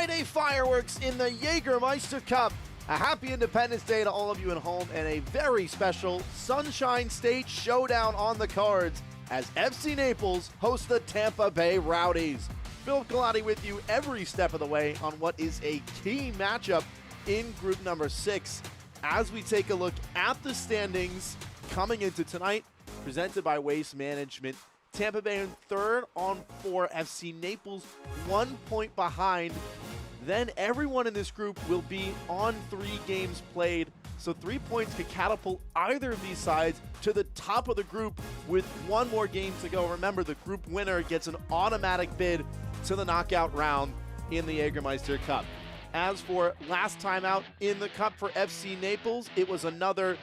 Friday fireworks in the Jägermeister Cup. A happy Independence Day to all of you at home, and a very special Sunshine State showdown on the cards as FC Naples host the Tampa Bay Rowdies. Philip Galati with you every step of the way on what is a key matchup in group number 6 as we take a look at the standings coming into tonight, presented by Waste Management. Tampa Bay in third on 4, FC Naples 1 point behind. Then everyone in this group will be on 3 games played, so 3 points could catapult either of these sides to the top of the group with 1 more game to go. Remember, the group winner gets an automatic bid to the knockout round in the Jägermeister Cup. As for last time out in the Cup for FC Naples, it was another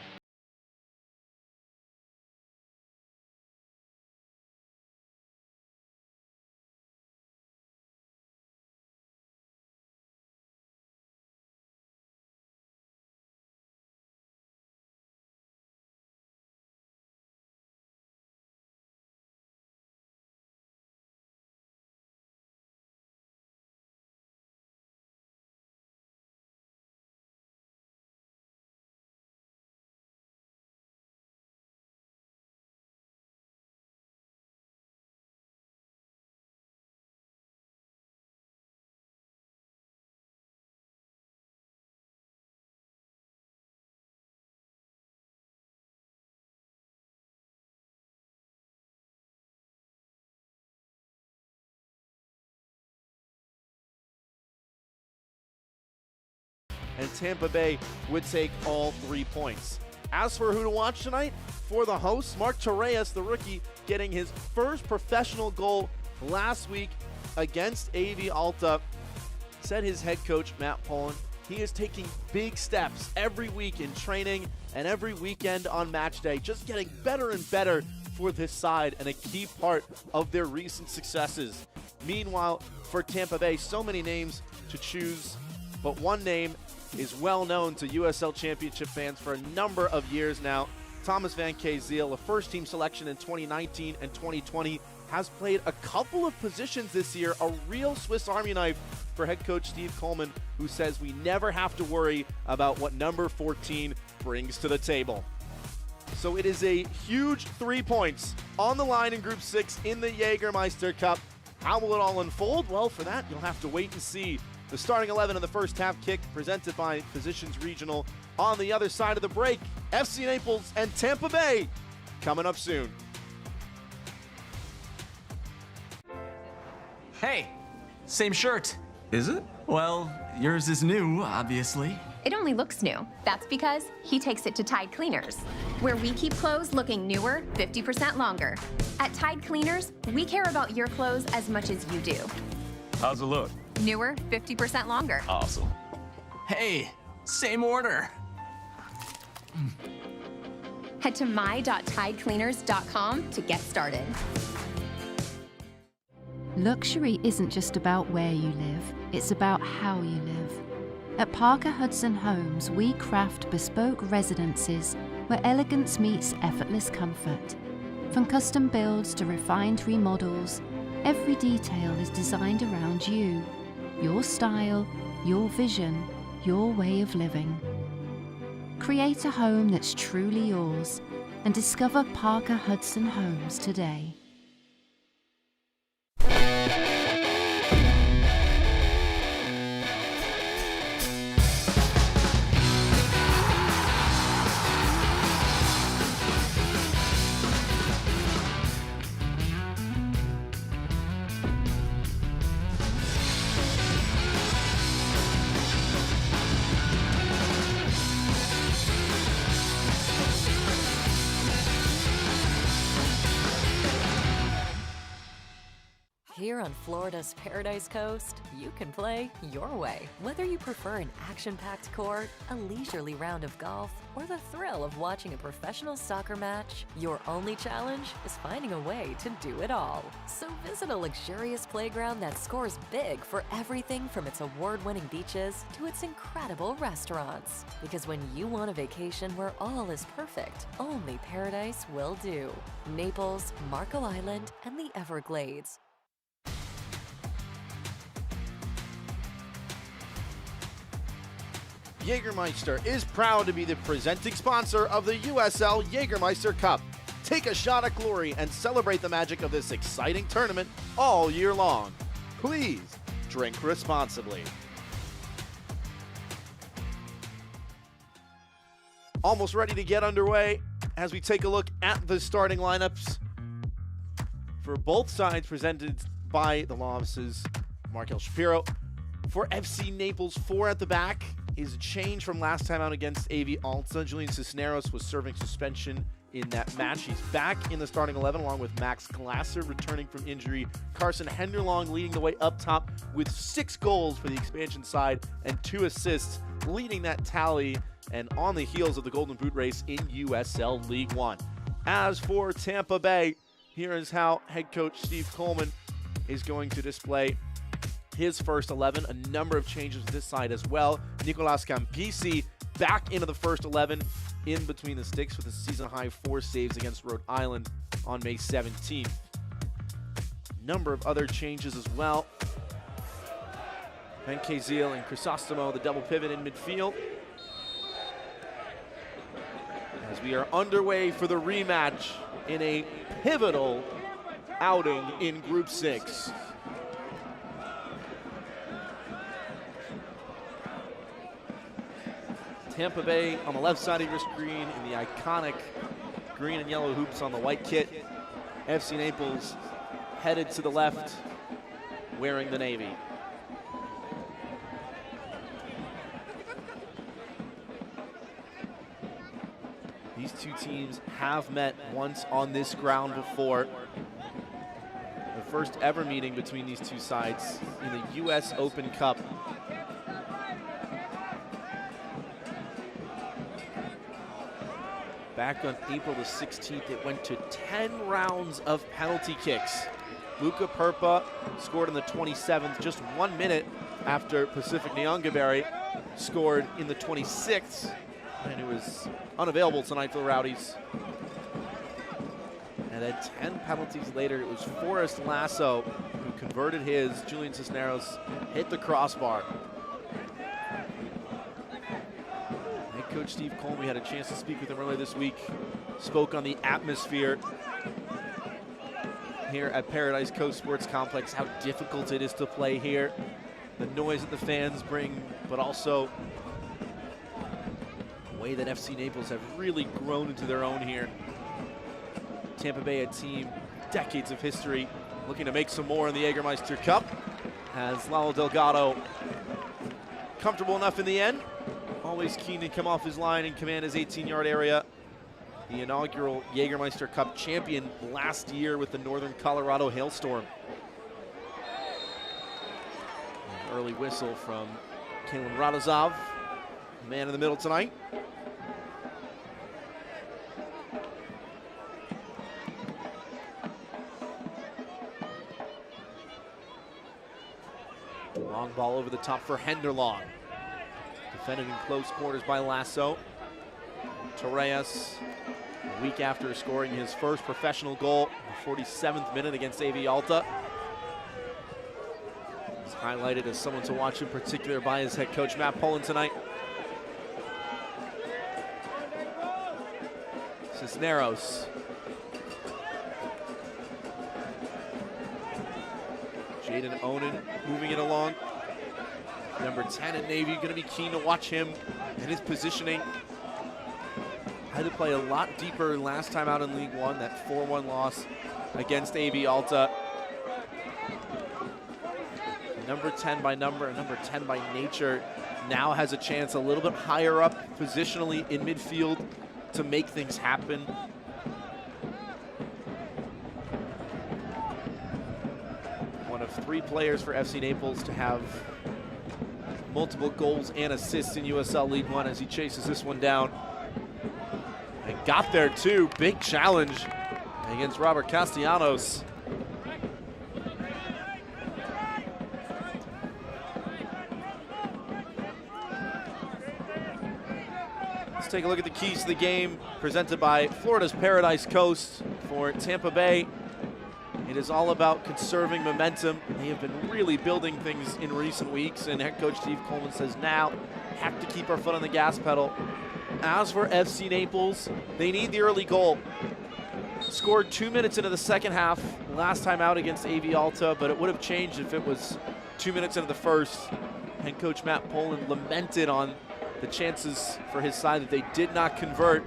and Tampa Bay would take all 3 points. As for who to watch tonight, for the hosts, Mark Torres, the rookie, getting his first professional goal last week against AV Alta, said his head coach, Matt Poland, he is taking big steps every week in training and every weekend on match day, just getting better and better for this side and a key part of their recent successes. Meanwhile, for Tampa Bay, so many names to choose, but one name is well known to USL Championship fans for a number of years now. Thomas Van Kazeel, a first-team selection in 2019 and 2020, has played a couple of positions this year, a real Swiss Army knife for head coach Steve Coleman, who says we never have to worry about what number 14 brings to the table. So it is a huge 3 points on the line in Group 6 in the Jägermeister Cup. How will it all unfold? Well, for that, you'll have to wait and see. The starting 11 in the first half kick, presented by Physicians Regional. On the other side of the break, FC Naples and Tampa Bay coming up soon. Hey, same shirt. Is it? Well, yours is new, obviously. It only looks new. That's because he takes it to Tide Cleaners, where we keep clothes looking newer 50% longer. At Tide Cleaners, we care about your clothes as much as you do. How's it look? Newer 50% longer. Awesome. Hey, same order. Head to my.tidecleaners.com to get started. Luxury isn't just about where you live, it's about how you live. At Parker Hudson Homes, we craft bespoke residences where elegance meets effortless comfort. From custom builds to refined remodels, every detail is designed around you, your style, your vision, your way of living. Create a home that's truly yours and discover Parker Hudson Homes today. Here on Florida's Paradise Coast, you can play your way. Whether you prefer an action-packed court, a leisurely round of golf, or the thrill of watching a professional soccer match, your only challenge is finding a way to do it all. So visit a luxurious playground that scores big for everything from its award-winning beaches to its incredible restaurants. Because when you want a vacation where all is perfect, only Paradise will do. Naples, Marco Island, and the Everglades. Jägermeister is proud to be the presenting sponsor of the USL Jägermeister Cup. Take a shot at glory and celebrate the magic of this exciting tournament all year long. Please drink responsibly. Almost ready to get underway as we take a look at the starting lineups for both sides, presented by the law offices Markel Shapiro. For FC Naples, 4 at the back is a change from last time out against AV Alta. Julian Cisneros was serving suspension in that match. He's back in the starting 11 along with Max Glasser returning from injury. Carson Henderlong leading the way up top with 6 goals for the expansion side and 2 assists, leading that tally and on the heels of the Golden Boot race in USL League One. As for Tampa Bay, here is how head coach Steve Coleman is going to display his first 11. A number of changes to this side as well. Nicolas Campisi back into the first 11 in between the sticks with a season-high 4 saves against Rhode Island on May 17th. Number of other changes as well. Ben Kazil and Crisostomo, the double pivot in midfield. As we are underway for the rematch in a pivotal outing in Group 6. Tampa Bay on the left side of your screen in the iconic green and yellow hoops on the white kit. FC Naples headed to the left, wearing the navy. These two teams have met once on this ground before. The first ever meeting between these two sides in the US Open Cup. Back on April the 16th, it went to 10 rounds of penalty kicks. Luca Perpa scored in the 27th, just 1 minute after Pacific Nyongaberi scored in the 26th, and it was unavailable tonight for the Rowdies. And then 10 penalties later, it was Forrest Lasso who converted his. Julian Cisneros hit the crossbar. Head coach Steve Coleman, we had a chance to speak with him earlier this week, spoke on the atmosphere here at Paradise Coast Sports Complex, how difficult it is to play here, the noise that the fans bring, but also the way that FC Naples have really grown into their own here. Tampa Bay, a team, decades of history, looking to make some more in the Jägermeister Cup. Has Lalo Delgado comfortable enough in the end? Always keen to come off his line and command his 18-yard area. The inaugural Jägermeister Cup champion last year with the Northern Colorado Hailstorm. An early whistle from Kalen Radazov, man in the middle tonight. Long ball over the top for Henderlong. Defended in close quarters by Lasso. Torres, a week after scoring his first professional goal, the 47th minute against AV Alta. He's highlighted as someone to watch in particular by his head coach Matt Pullen tonight. Cisneros. Jaden Onen moving it along. Number 10 in Navy, going to be keen to watch him and his positioning. Had to play a lot deeper last time out in League One, that 4-1 loss against AV Alta. Number 10 by number and number 10 by nature now has a chance a little bit higher up positionally in midfield to make things happen. One of 3 players for FC Naples to have multiple goals and assists in USL League One as he chases this one down. And got there too, big challenge against Robert Castellanos. Let's take a look at the keys to the game presented by Florida's Paradise Coast. For Tampa Bay, it is all about conserving momentum. They have been really building things in recent weeks, and head coach Steve Coleman says now have to keep our foot on the gas pedal. As for FC Naples, they need the early goal. Scored 2 minutes into the second half last time out against AV Alta, but it would have changed if it was 2 minutes into the first. Head coach Matt Poland lamented on the chances for his side that they did not convert.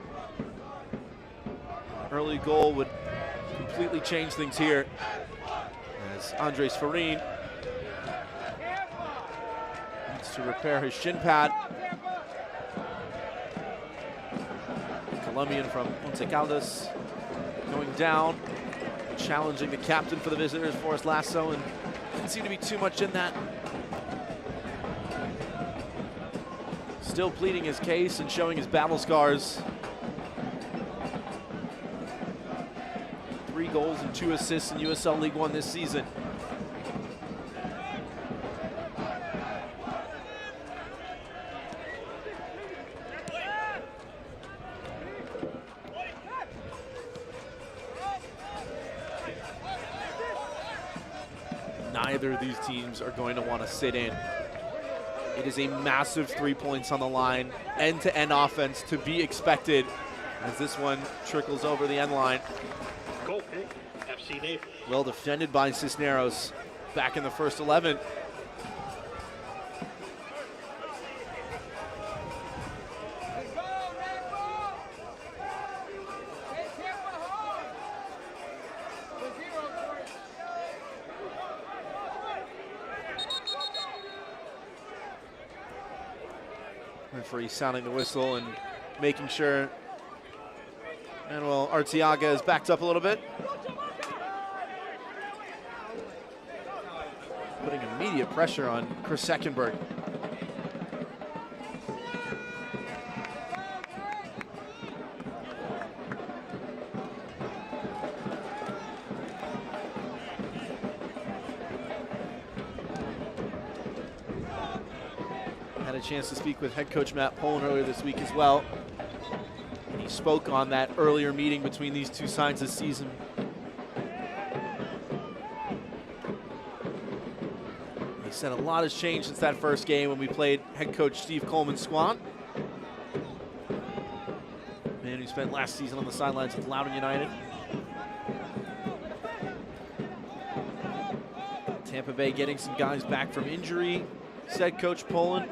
Early goal would completely change things here, as Andres Farin needs to repair his shin pad. Colombian from Once Caldas going down, challenging the captain for the visitors, Forrest Lasso, and didn't seem to be too much in that. Still pleading his case and showing his battle scars. 3 goals and 2 assists in USL League One this season. Neither of these teams are going to want to sit in. It is a massive 3 points on the line, end-to-end offense to be expected as this one trickles over the end line. Goal kick, FC Naples. Well defended by Cisneros, back in the first 11. Referee sounding the whistle and making sure Manuel Arteaga is backed up a little bit. Putting immediate pressure on Chris Seckenberg. Had a chance to speak with head coach Matt Poland earlier this week as well. And he spoke on that earlier meeting between these two sides this season. He said a lot has changed since that first game when we played head coach Steve Coleman-Squan. Man who spent last season on the sidelines with Loudoun United. Tampa Bay getting some guys back from injury, said Coach Poland.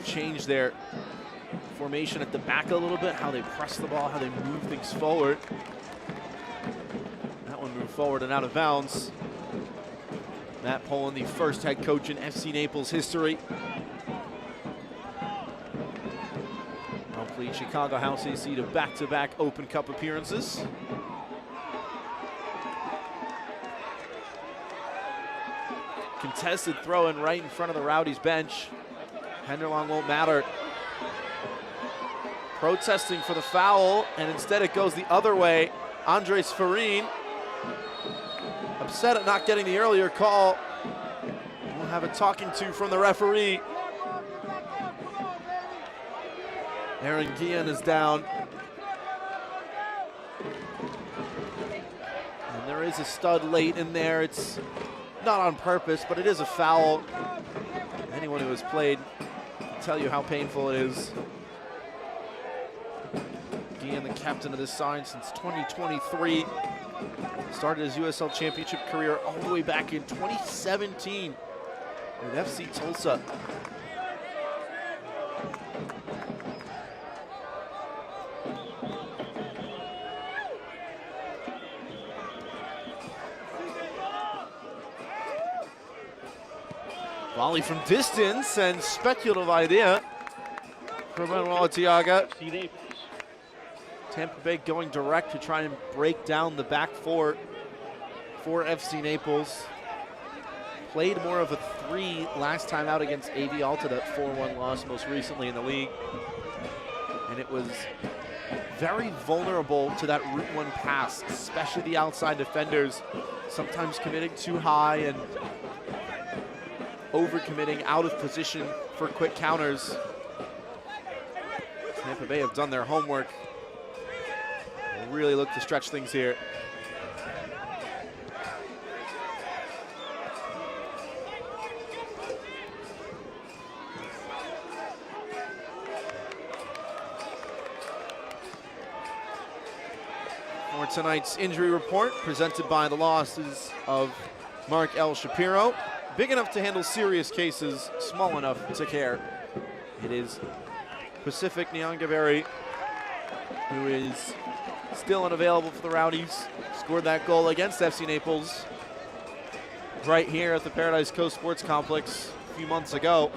Changed their formation at the back a little bit, how they press the ball, how they move things forward. That one moved forward and out of bounds. Matt Poland, the first head coach in FC Naples history. Complete Chicago House AC to back-to-back Open Cup appearances. Contested throw-in right in front of the Rowdies bench. Henderlong won't matter. Protesting for the foul, and instead it goes the other way. Andres Farin, upset at not getting the earlier call. We'll have a talking to from the referee. Aaron Guillen is down. And there is a stud late in there. It's not on purpose, but it is a foul. Anyone who has played can tell you how painful it is. Guillen, the captain of this side since 2023. Started his USL Championship career all the way back in 2017 with FC Tulsa. Volley from distance and speculative idea from Manuel Arteaga. Tampa Bay going direct to try and break down the back four for FC Naples. Played more of a 3 last time out against AV Alta, that 4-1 loss most recently in the league. And it was very vulnerable to that Route 1 pass, especially the outside defenders, sometimes committing too high and overcommitting out of position for quick counters. Tampa Bay have done their homework. They'll really look to stretch things here. For tonight's injury report, presented by the losses of Mark L. Shapiro. Big enough to handle serious cases, small enough to care. It is Pacific Nyangaveri, who is still unavailable for the Rowdies. Scored that goal against FC Naples right here at the Paradise Coast Sports Complex a few months ago.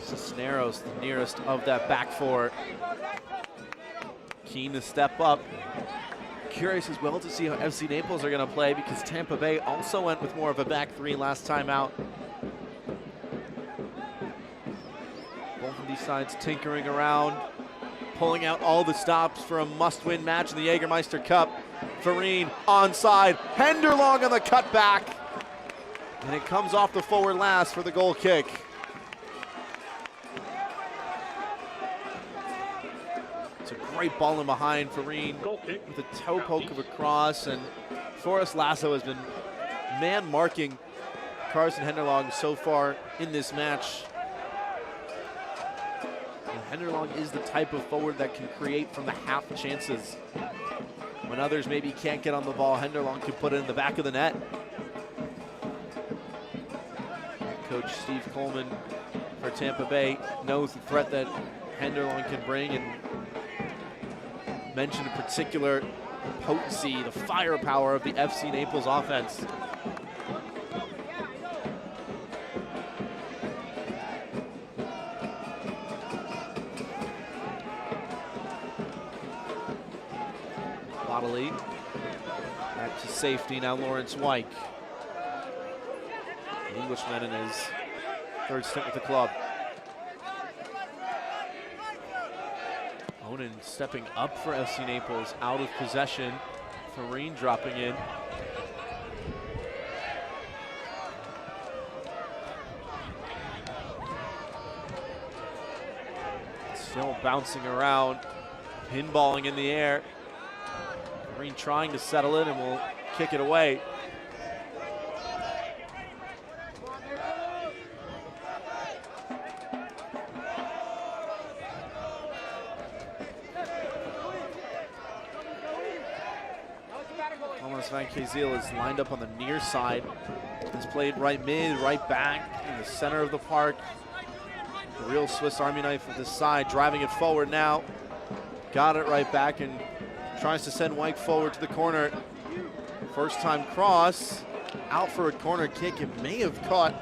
Cisneros, the nearest of that back four. Keen to step up. Curious as well to see how FC Naples are going to play, because Tampa Bay also went with more of a back three last time out. Both of these sides tinkering around, pulling out all the stops for a must-win match in the Jägermeister Cup. Farine onside, Henderlong on the cutback, and it comes off the forward last for the goal kick. It's a great ball in behind. Farine with a toe poke of a cross, and Forrest Lasso has been man-marking Carson Henderlong so far in this match. And Henderlong is the type of forward that can create from the half chances. When others maybe can't get on the ball, Henderlong can put it in the back of the net. Coach Steve Coleman for Tampa Bay knows the threat that Henderlong can bring, and mentioned in particular potency, the firepower of the FC Naples offense. Bodily back to safety now. Lawrence Wyke, the Englishman in his third stint with the club. Onan stepping up for FC Naples, out of possession. Farine dropping in. Still bouncing around, pinballing in the air. Farine trying to settle it and will kick it away. Van Kazeel is lined up on the near side. He's played right mid, right back, in the center of the park. The real Swiss Army knife of this side, driving it forward now. Got it right back and tries to send Wyke forward to the corner. First time cross, out for a corner kick. It may have caught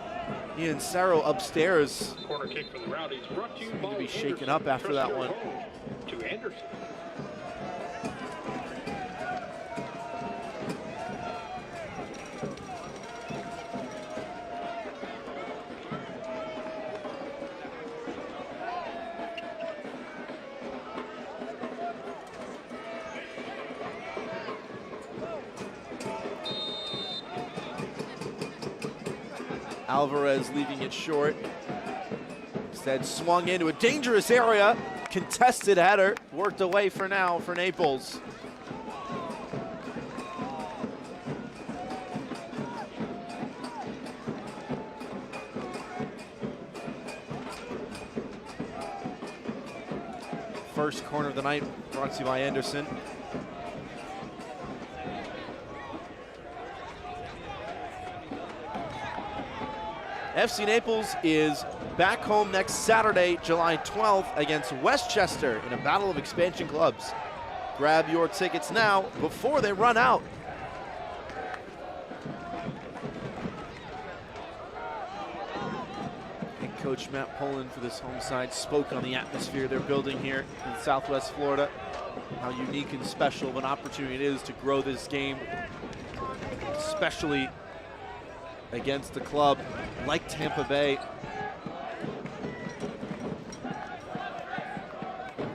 Ian Sarro upstairs. Corner kick for the Rowdies, brought to you Seemed by to be shaken Anderson. up after that Trust one. your home to Anderson. Alvarez leaving it short. Instead swung into a dangerous area. Contested header. Worked away for now for Naples. First corner of the night brought to you by Anderson. FC Naples is back home next Saturday, July 12th against Westchester in a battle of expansion clubs. Grab your tickets now before they run out. And Coach Matt Poland for this home side spoke on the atmosphere they're building here in Southwest Florida, how unique and special of an opportunity it is to grow this game, especially against a club like Tampa Bay.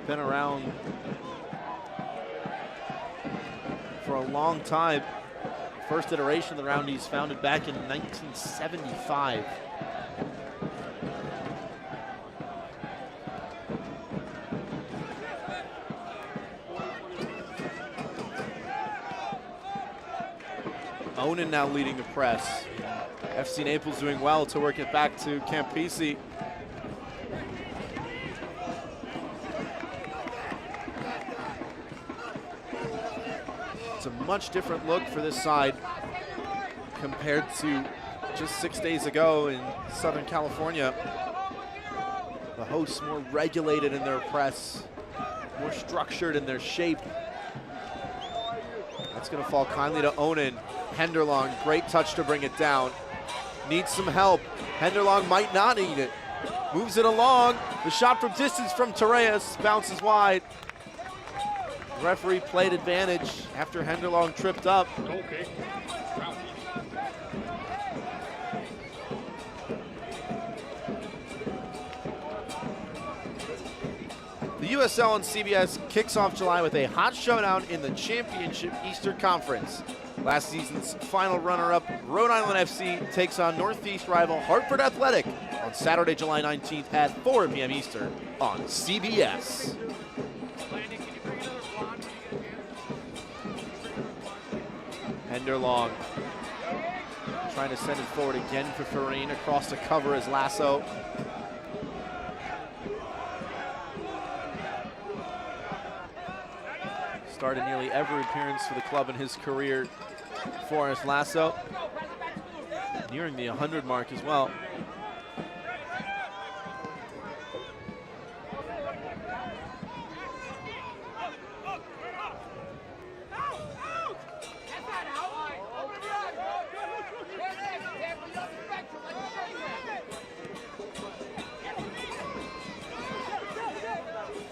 Been around for a long time. First iteration of the Rowdies founded back in 1975. Onan now leading the press. FC Naples doing well to work it back to Campisi. It's a much different look for this side compared to just 6 days ago in Southern California. The hosts more regulated in their press, more structured in their shape. That's going to fall kindly to Onan. Henderlong, great touch to bring it down. Needs some help. Henderlong might not need it. Moves it along. The shot from distance from Torres bounces wide. The referee played advantage after Henderlong tripped up. Okay. The USL on CBS kicks off July with a hot showdown in the Championship Eastern Conference. Last season's final runner-up, Rhode Island FC, takes on Northeast rival Hartford Athletic on Saturday, July 19th at 4 p.m. Eastern on CBS. Henderlong trying to send it forward again for Farine across the cover as Lasso. Started nearly every appearance for the club in his career, Forrest Lasso. Nearing the 100 mark as well.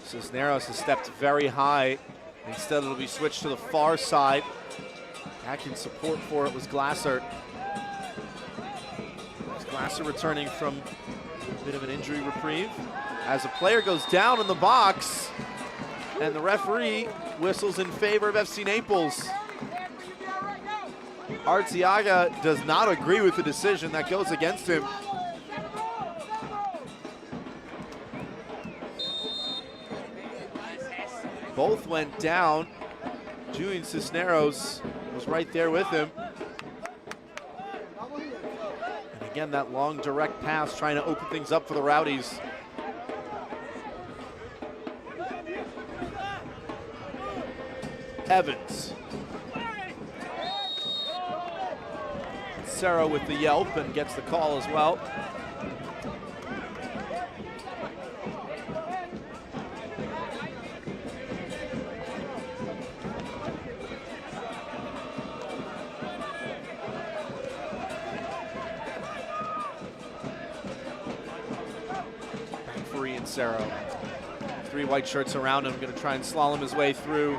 Cisneros has stepped very high. Instead, it'll be switched to the far side. Back in support for it was Glasser. Glasser returning from a bit of an injury reprieve. As a player goes down in the box, and the referee whistles in favor of FC Naples. Arteaga does not agree with the decision that goes against him. Both went down. Julian Cisneros was right there with him. And again, that long direct pass trying to open things up for the Rowdies. Evans. Cerro with the yelp and gets the call as well. Cerro. 3 white shirts around him, going to try and slalom his way through.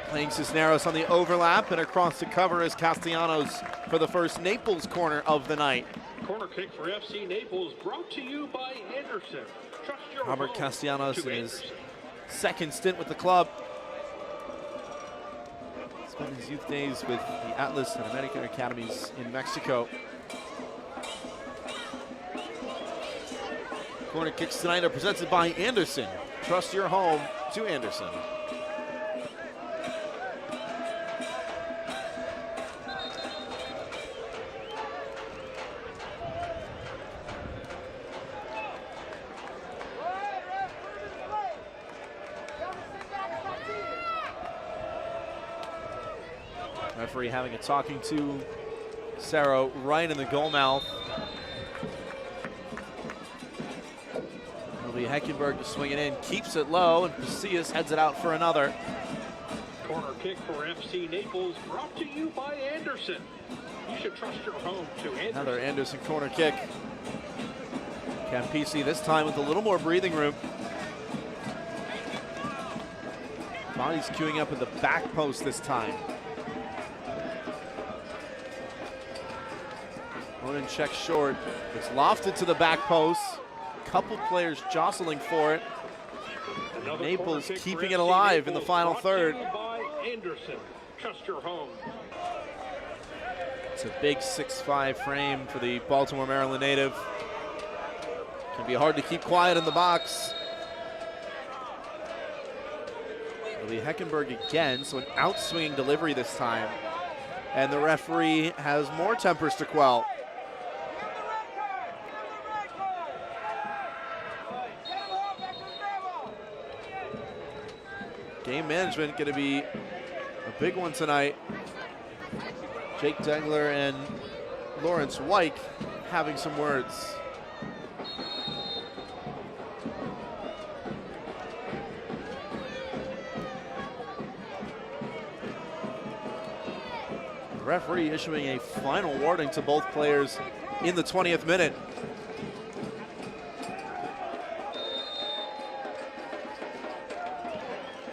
Playing Cisneros on the overlap, and across the cover is Castellanos for the first Naples corner of the night. Corner kick for FC Naples, brought to you by Anderson. Trust your Robert home Castellanos to in his Anderson. second stint with the club. Spent his youth days with the Atlas and American Academies in Mexico. Corner kicks tonight are presented by Anderson. Trust your home to Anderson. Referee having a talking to Cerro right in the goal mouth. Heckenberg to swing it in, keeps it low, and Pasillas heads it out for another. Corner kick for FC Naples, brought to you by Anderson. You should trust your home to Anderson. Another Anderson corner kick. Campisi this time with a little more breathing room. Body's queuing up at the back post this time. Onan checks short. It's lofted to the back post. Couple players jostling for it. Naples keeping it alive in the final third. Anderson, trust your home. It's a big 6'5" frame for the Baltimore, Maryland native. Can be hard to keep quiet in the box. It'll be Heckenberg again, so an outswinging delivery this time. And the referee has more tempers to quell. Game management going to be a big one tonight. Jake Dengler and Lawrence White having some words. The referee issuing a final warning to both players in the 20th minute.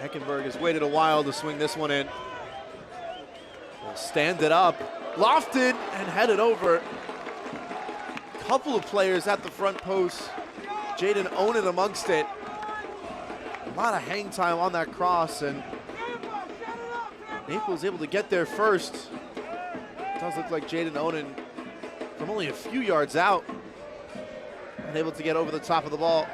Heckenberg has waited a while to swing this one in. Will stand it up, lofted and headed over. Couple of players at the front post. Jaden Onen amongst it. A lot of hang time on that cross, and Naples able to get there first. It does look like Jaden Onen from only a few yards out and able to get over the top of the ball.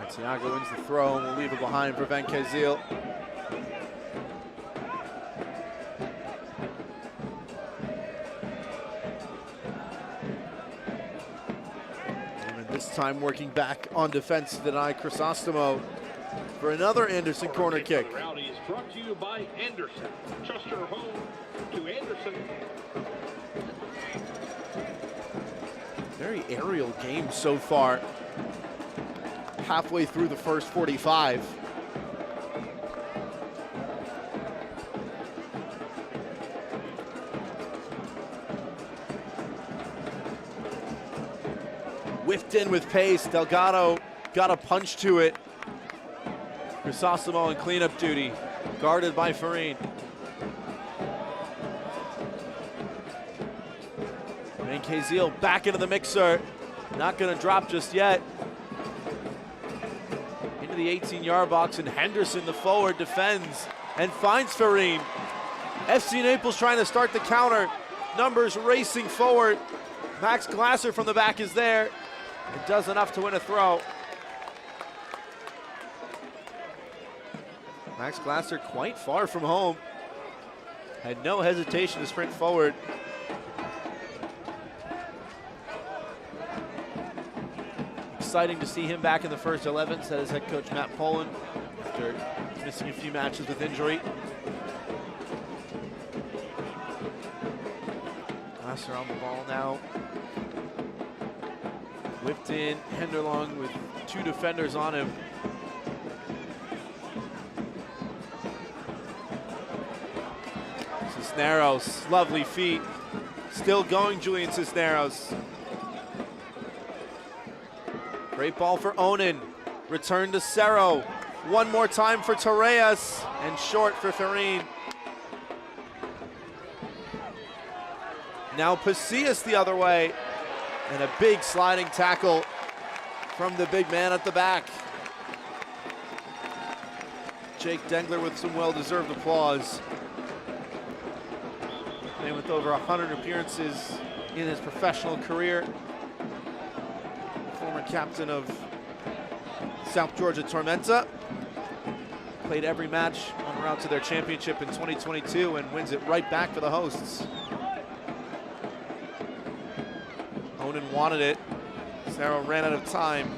Santiago wins the throw and will leave it behind for Van Kazeel. And this time working back on defense to deny Crisostomo for another Anderson corner kick. Rowdies brought to you by Anderson. Trust your home to Anderson. Very aerial game so far. Halfway through the first 45. Whiffed in with pace. Delgado got a punch to it. Crisostomo in cleanup duty, guarded by Farine. Van Kazeel back into the mixer. Not going to drop just yet. The 18-yard box, and Henderson, the forward, defends and finds Farine. FC Naples trying to start the counter. Numbers racing forward. Max Glasser from the back is there. It does enough to win a throw. Max Glasser quite far from home. Had no hesitation to sprint forward. Exciting to see him back in the first 11, said his head coach Matt Poland after missing a few matches with injury. Glasser on the ball now. Whipped in, Henderlong with two defenders on him. Cisneros, lovely feet. Still going, Julian Cisneros. Great ball for Onen. Return to Cerro. One more time for Torres, and short for Farine. Now Pasillas the other way, and a big sliding tackle from the big man at the back. Jake Dengler with some well-deserved applause. Man with over 100 appearances in his professional career. Former captain of South Georgia Tormenta. Played every match on route to their championship in 2022 and wins it right back for the hosts. Onen wanted it. Cerro ran out of time.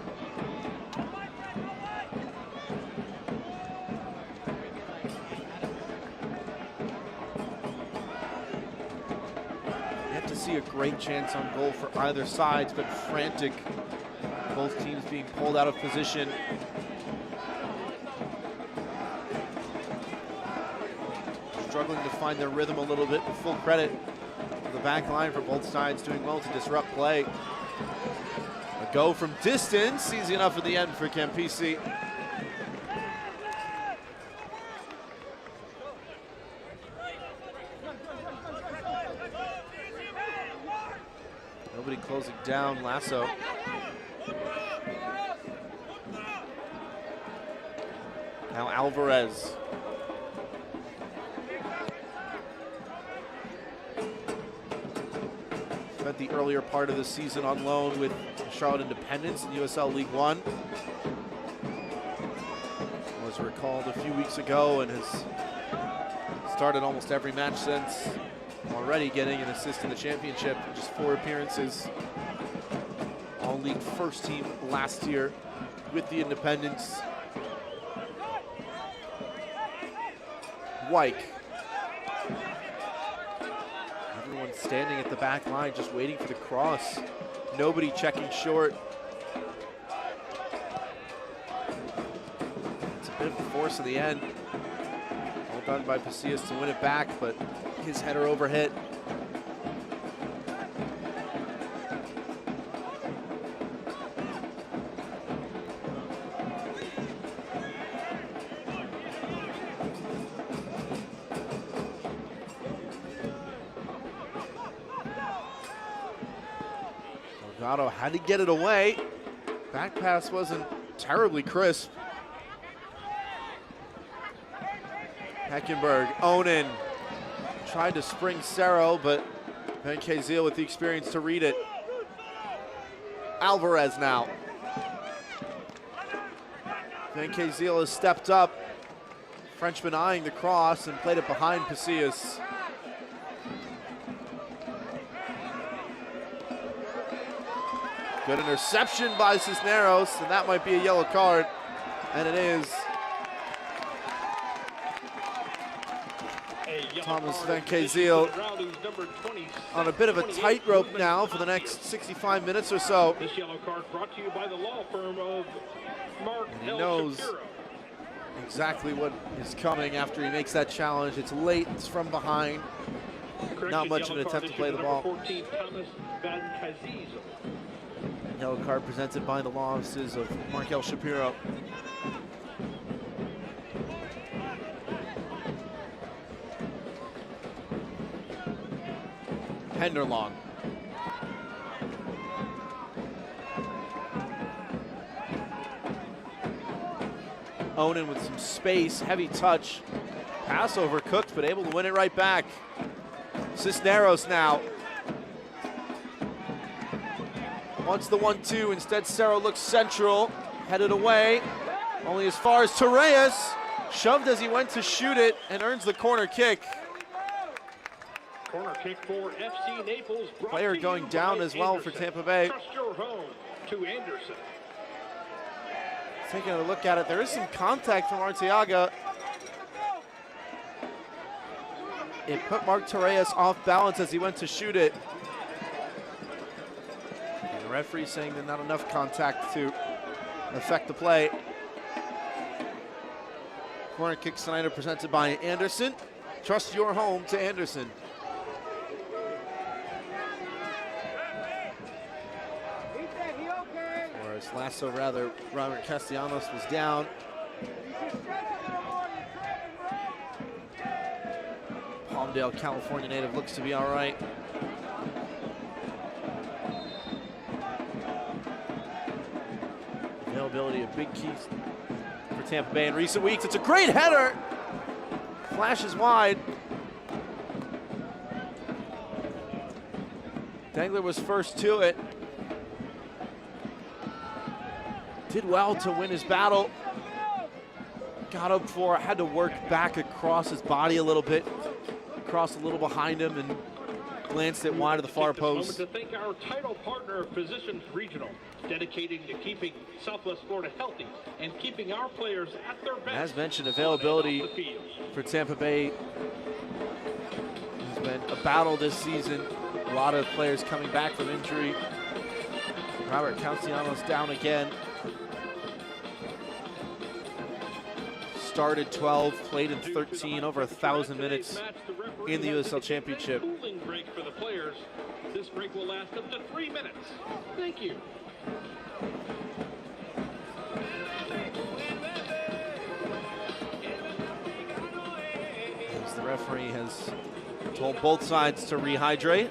Yet to see a great chance on goal for either side. It's been frantic. Both teams being pulled out of position. Struggling to find their rhythm a little bit, but full credit to the back line for both sides doing well to disrupt play. A go from distance, easy enough at the end for Campisi. Nobody closing down Lasso. Now Alvarez. Spent the earlier part of the season on loan with Charlotte Independence in USL League One. Was recalled a few weeks ago and has started almost every match since. already getting an assist in the championship, just 4 appearances. All-league first team last year with the Independents. Wyke. Everyone standing at the back line, just waiting for the cross. Nobody checking short. It's a bit of a force in the end. All done by Pasillas to win it back, but his header overhit. Delgado had to get it away. Back pass wasn't terribly crisp. Heckenberg, Onan tried to spring Cerro, but Van Kazeel with the experience to read it. Alvarez now. Van Kazeel has stepped up. Frenchman eyeing the cross and played it behind Pasillas. Good interception by Cisneros, and that might be a yellow card, and it is. Thomas Van Kazeel on a bit of a tightrope now for the next 65 minutes or so. This yellow card brought to you by the law firm of Mark And he knows exactly what is coming after he makes that challenge. It's late, it's from behind. Not much of an attempt to play the ball. 14, Thomas Van Kazeel. Yellow card presented by the law offices of Markel Shapiro. Henderlong. Onan with some space, heavy touch. Pass overcooked, but able to win it right back. Cisneros now. Wants the 1-2, instead Cerro looks central, headed away, only as far as Torres, shoved as he went to shoot it and earns the corner kick. Corner kick for FC Naples. Player going down as well for Tampa Bay. Trust your home to Anderson. Taking a look at it, there is some contact from Arteaga. It put Mark Torres off balance as he went to shoot it. The referee saying there's not enough contact to affect the play. Corner kick Snyder presented by Anderson. Trust your home to Anderson. Whereas Lasso, rather, Robert Castellanos was down. Palmdale, California native, looks to be all right. Availability of big keys for Tampa Bay in recent weeks. It's a great header. Flashes wide. Dangler was first to it. Did well to win his battle. Got up for it, had to work back across his body a little bit. Crossed a little behind him and glanced it wide of the far post. To thank our title partner, Physicians Regional, dedicating to keeping Southwest Florida healthy and keeping our players at their best. As mentioned, availability for Tampa Bay has been a battle this season. A lot of players coming back from injury. Robert Castellanos down again. Started 12, played in 13, over 1,000 minutes in the USL Championship. Cooling break for the players. This break will last up to 3 minutes. Thank you. As the referee has told both sides to rehydrate.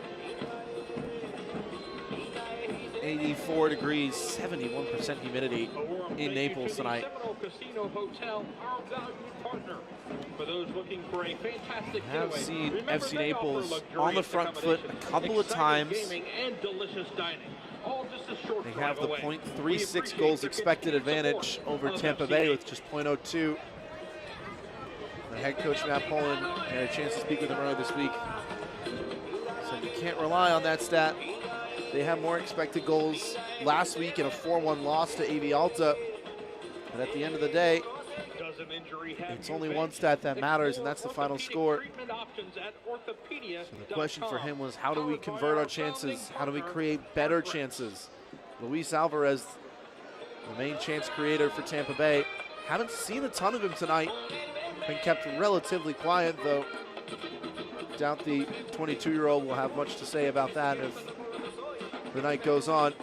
84 degrees, 71% humidity in Naples tonight. Casino Hotel, our valued partner. For those looking for a fantastic I have getaway, seen remember FC they offer Naples luxurious on the front foot a couple of exciting times. Gaming and delicious dining, all just a short They drive have the away. We .36 appreciate goals your expected continued advantage support over of Tampa FC Bay with Naples. just .02. The head coach Matt Poland had a chance to speak with him earlier this week. can't rely on that stat. They had more expected goals last week in a 4-1 loss to AV Alta. But at the end of the day, it's only one stat that matters, and that's the final score. So the question for him was, how do we convert our chances? How do we create better chances? Luis Alvarez, the main chance creator for Tampa Bay. Haven't seen a ton of him tonight. Been kept relatively quiet, though. Doubt the 22-year-old will have much to say about that if the night goes on.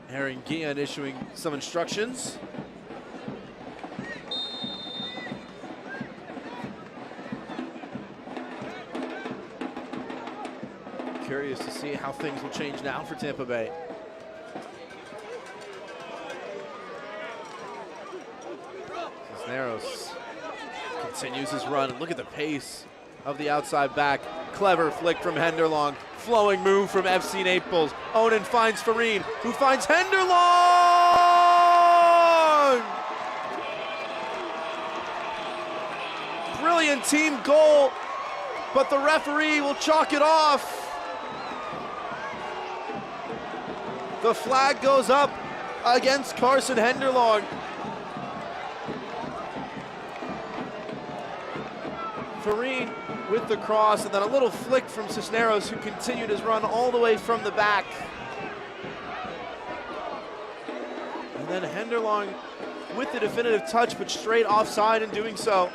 Aaron Guillen issuing some instructions. Curious to see how things will change now for Tampa Bay. Cisneros continues his run. Look at the pace of the outside back. Clever flick from Henderlong. Flowing move from FC Naples. Onan finds Farine, who finds Henderlong! Brilliant team goal, but the referee will chalk it off. The flag goes up against Carson Henderlong. Farine with the cross, and then a little flick from Cisneros, who continued his run all the way from the back. And then Henderlong with the definitive touch, but straight offside in doing so.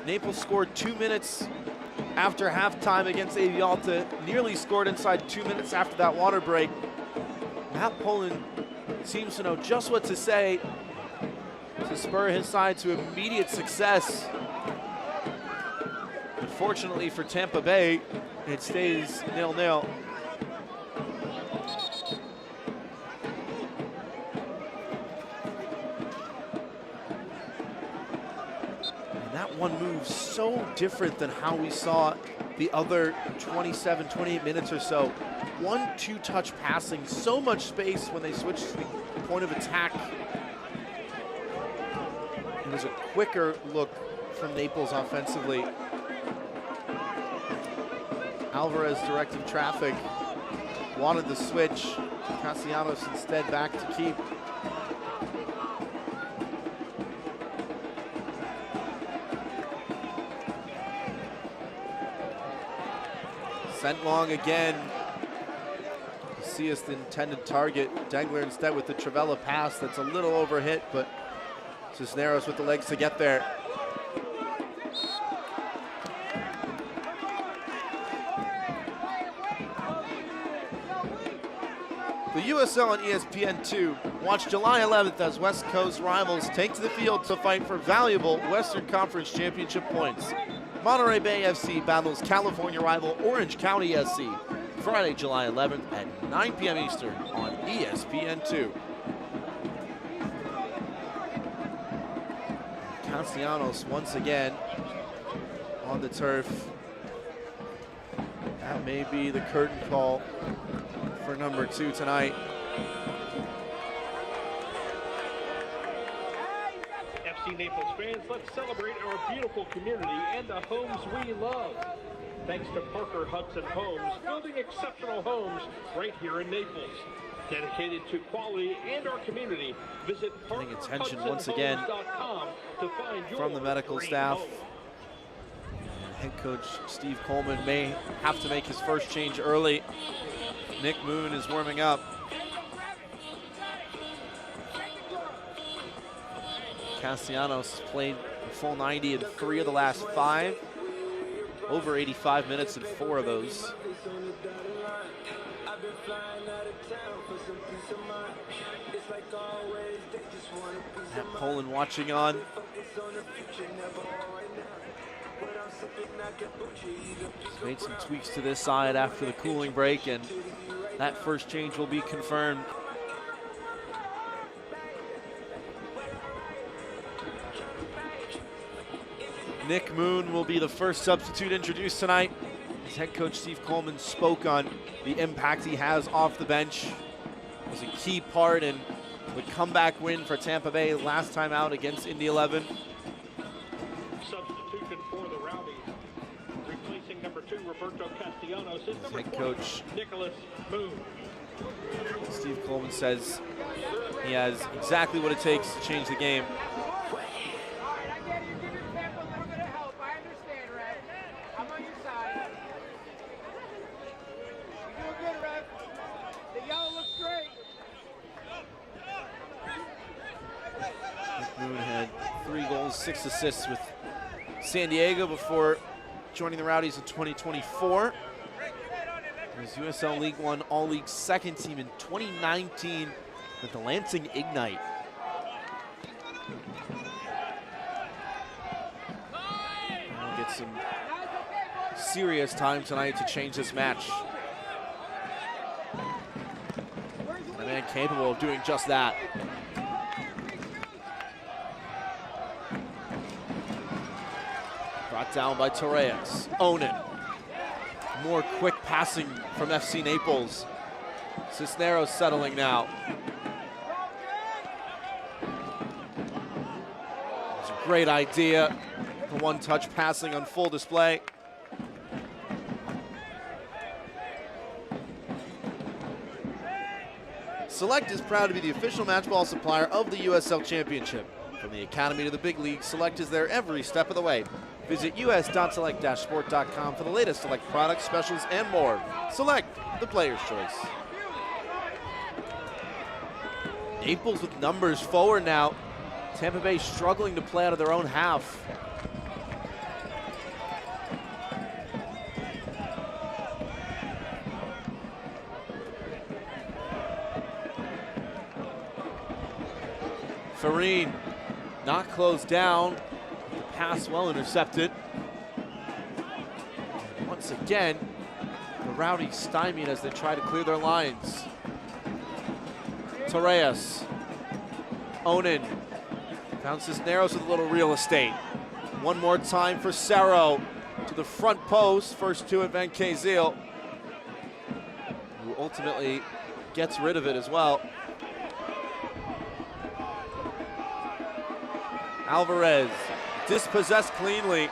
Naples scored 2 minutes after halftime against AV Alta, nearly scored inside 2 minutes after that water break. Matt Poland seems to know just what to say to spur his side to immediate success. Unfortunately for Tampa Bay, it stays 0-0. And that one move so different than how we saw the other 27, 28 minutes or so. 1-2 touch passing, so much space when they switch to the point of attack. It was a quicker look from Naples offensively. Alvarez directing traffic, wanted the switch. Castellanos instead back to keep. Sent long again. Casillas the intended target. Degler instead with the Travella pass that's a little overhit, but Cisneros with the legs to get there. The USL on ESPN2. Watch July 11th as West Coast rivals take to the field to fight for valuable Western Conference Championship points. Monterey Bay FC battles California rival Orange County SC. Friday, July 11th at 9 p.m. Eastern on ESPN2. Castellanos once again on the turf. That may be the curtain call for number 2 tonight. FC Naples fans, let's celebrate our beautiful community and the homes we love. Thanks to Parker Hudson Homes, building exceptional homes right here in Naples. Dedicated to quality and our community, visit Getting attention once again from the medical staff. And head coach Steve Coleman may have to make his first change early. Nick Moon is warming up. Castellanos played the full 90 in 3 of the last 5. Over 85 minutes in 4 of those. Matt Poland watching on. He's made some tweaks to this side after the cooling break, and that first change will be confirmed. Nick Moon will be the first substitute introduced tonight. As head coach Steve Coleman spoke on the impact he has off the bench. It was a key part in the comeback win for Tampa Bay last time out against Indy 11. Substitution for the Rowdies. Replacing number 2, Roberto Castellanos, is number Head 20, coach Nicholas Moon. Steve Coleman says he has exactly what it takes to change the game. Moon had 3 goals, 6 assists with San Diego before joining the Rowdies in 2024. He was USL League One All-League second team in 2019 with the Lansing Ignite. We'll get some serious time tonight to change this match. A man capable of doing just that. Brought down by Torres. Onan. More quick passing from FC Naples. Cisneros settling now. It's a great idea. The one-touch passing on full display. Select is proud to be the official match ball supplier of the USL Championship. From the Academy to the big league, Select is there every step of the way. Visit us.select-sport.com for the latest Select products, specials, and more. Select, the player's choice. Naples with numbers forward now. Tampa Bay struggling to play out of their own half. Farine not closed down. The pass well intercepted. And once again, the Rowdies stymied as they try to clear their lines. Torres. Onan. Found Cisneros with a little real estate. One more time for Cerro. To the front post. First 2 at Van Kazeel, who ultimately gets rid of it as well. Alvarez, dispossessed cleanly.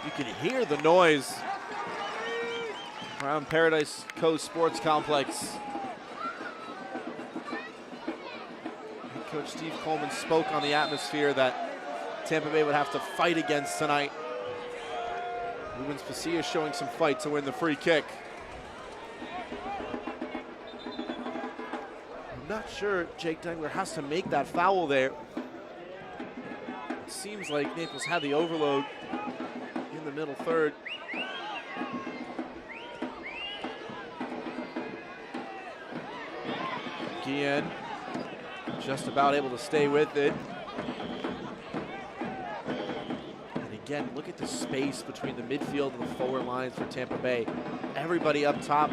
You can hear the noise around Paradise Coast Sports Complex. Head coach Steve Coleman spoke on the atmosphere that Tampa Bay would have to fight against tonight. Rubens Pasillas showing some fight to win the free kick. I'm not sure Jake Dengler has to make that foul there. It seems like Naples had the overload in the middle third. Guillen just about able to stay with it. And again, look at the space between the midfield and the forward lines for Tampa Bay. Everybody up top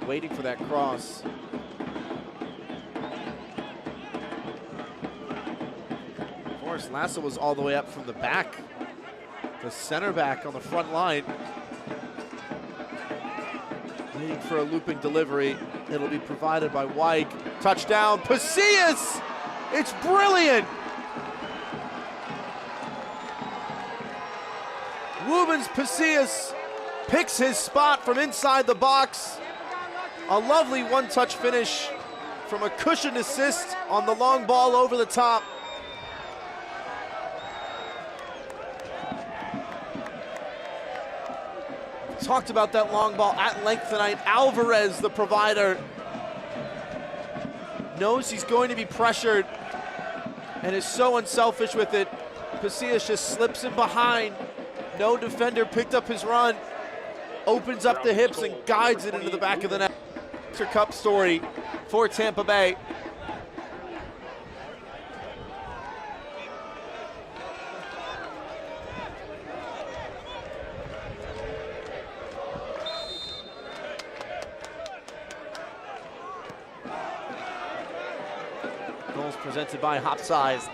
waiting for that cross. Lasso was all the way up from the back. The center back on the front line. Waiting for a looping delivery. It'll be provided by Wyke. Touchdown, Pasillas! It's brilliant! Rubens Pasillas picks his spot from inside the box. A lovely one-touch finish from a cushioned assist on the long ball over the top. Talked about that long ball at length tonight. Alvarez, the provider, knows he's going to be pressured and is so unselfish with it. Pasillas just slips in behind. No defender picked up his run. Opens up the hips and guides it into the back of the net. Cup story for Tampa Bay. Presented by Hopsize.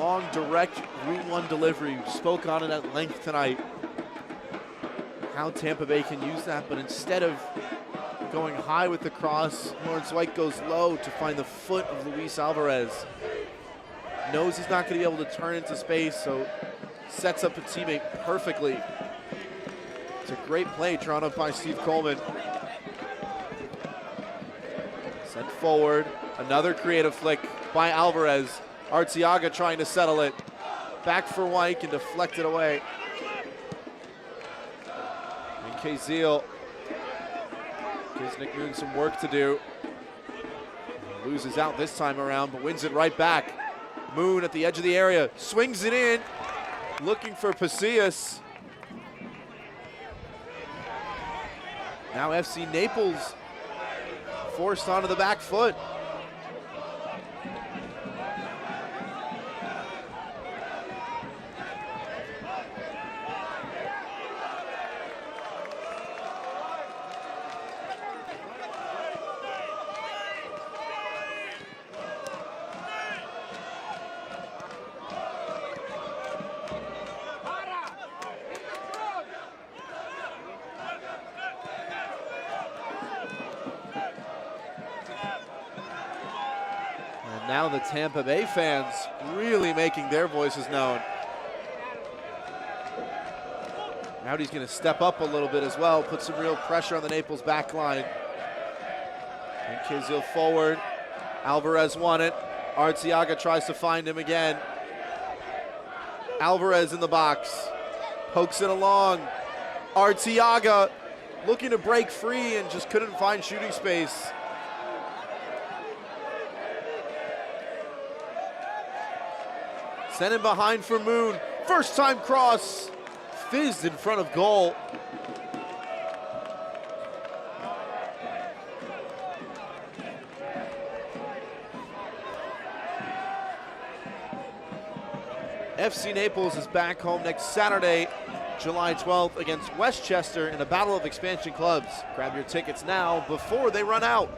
long, direct Route 1 delivery. We spoke on it at length tonight. How Tampa Bay can use that, but instead of going high with the cross, Lawrence White goes low to find the foot of Luis Alvarez. Knows he's not going to be able to turn into space, so sets up a teammate perfectly. It's a great play drawn up by Steve Coleman. Sent forward, another creative flick by Alvarez. Arteaga trying to settle it. Back for White and deflect it away. And Kazeel gives Nick Moon some work to do. Loses out this time around, but wins it right back. Moon at the edge of the area, swings it in, looking for Pasillas. Now FC Naples forced onto the back foot. Now the Tampa Bay fans really making their voices known. Rowdies going to step up a little bit as well, put some real pressure on the Naples back line. And Kizil forward. Alvarez won it. Arteaga tries to find him again. Alvarez in the box. Pokes it along. Arteaga looking to break free and just couldn't find shooting space. Sent him behind for Moon. First time cross. Fizzed in front of goal. FC Naples is back home next Saturday, July 12th against Westchester in a battle of expansion clubs. Grab your tickets now before they run out.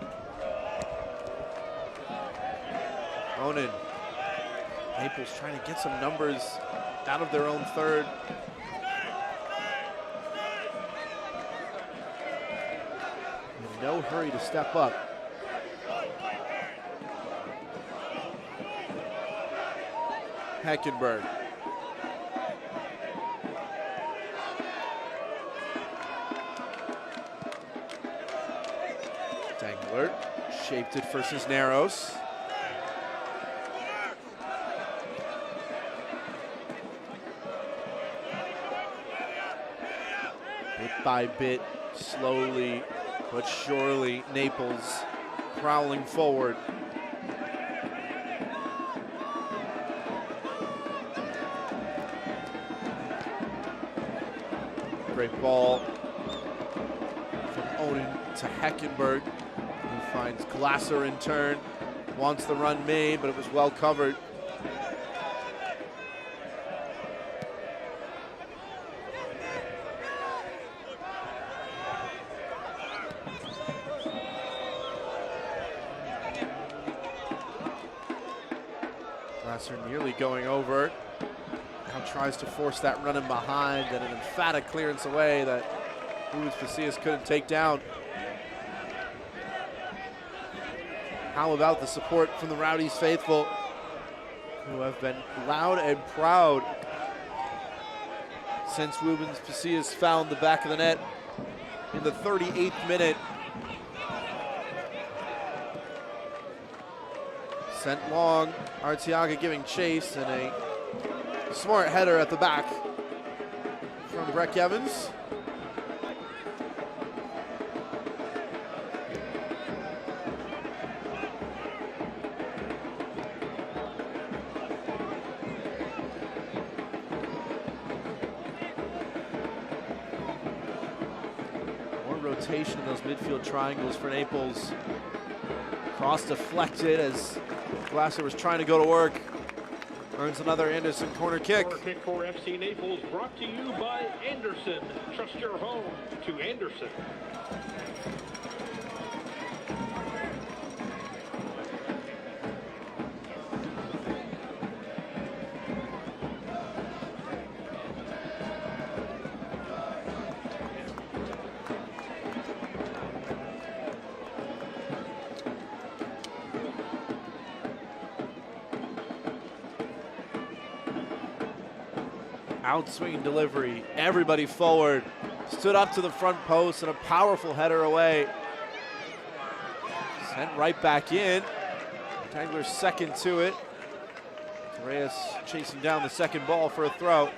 Onan. Naples trying to get some numbers out of their own third. In no hurry to step up. Heckenberg. Dangler shaped it for Cisneros. Bit by bit, slowly but surely, Naples prowling forward. Great ball from Onan to Heckenberg, who finds Glasser in turn. Wants the run made, but it was well covered. Glasser nearly going over. Now tries to force that run in behind, and an emphatic clearance away that Luis Pasillas couldn't take down. How about the support from the Rowdies faithful, who have been loud and proud since Rubens Pasillas found the back of the net in the 38th minute. Sent long, Arteaga giving chase, and a smart header at the back from Breck Evans. More rotation in those midfield triangles for Naples. Cross deflected as Glasser was trying to go to work. Earns another Anderson corner kick. Corner kick for FC Naples, brought to you by Anderson. Trust your home to Anderson. Outswinging delivery, everybody forward. Stood up to the front post and a powerful header away. Sent right back in. Dangler's second to it. Reyes chasing down the second ball for a throw.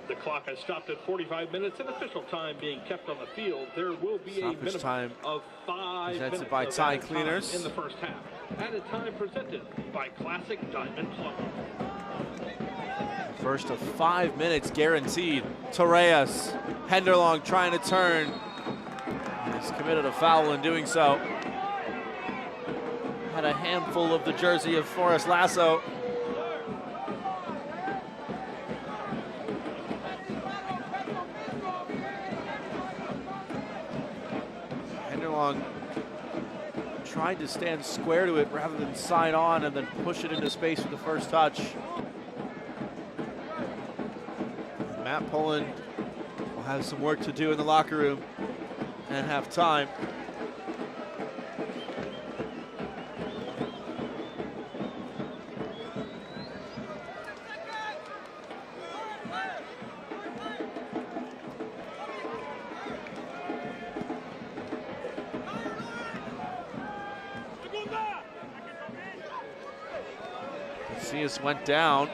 The clock has stopped at 45 minutes and official time being kept on the field. There will be Stoppage a minimum time of 5 minutes by of Tide added Cleaners time in the first half. Added time presented by Classic Diamond Plumber. First of 5 minutes guaranteed. Torres, Henderlong trying to turn. He's committed a foul in doing so. Had a handful of the jersey of Forrest Lasso. Henderlong tried to stand square to it rather than side on and then push it into space with the first touch. Matt Poland will have some work to do in the locker room and have time. Casillas went down.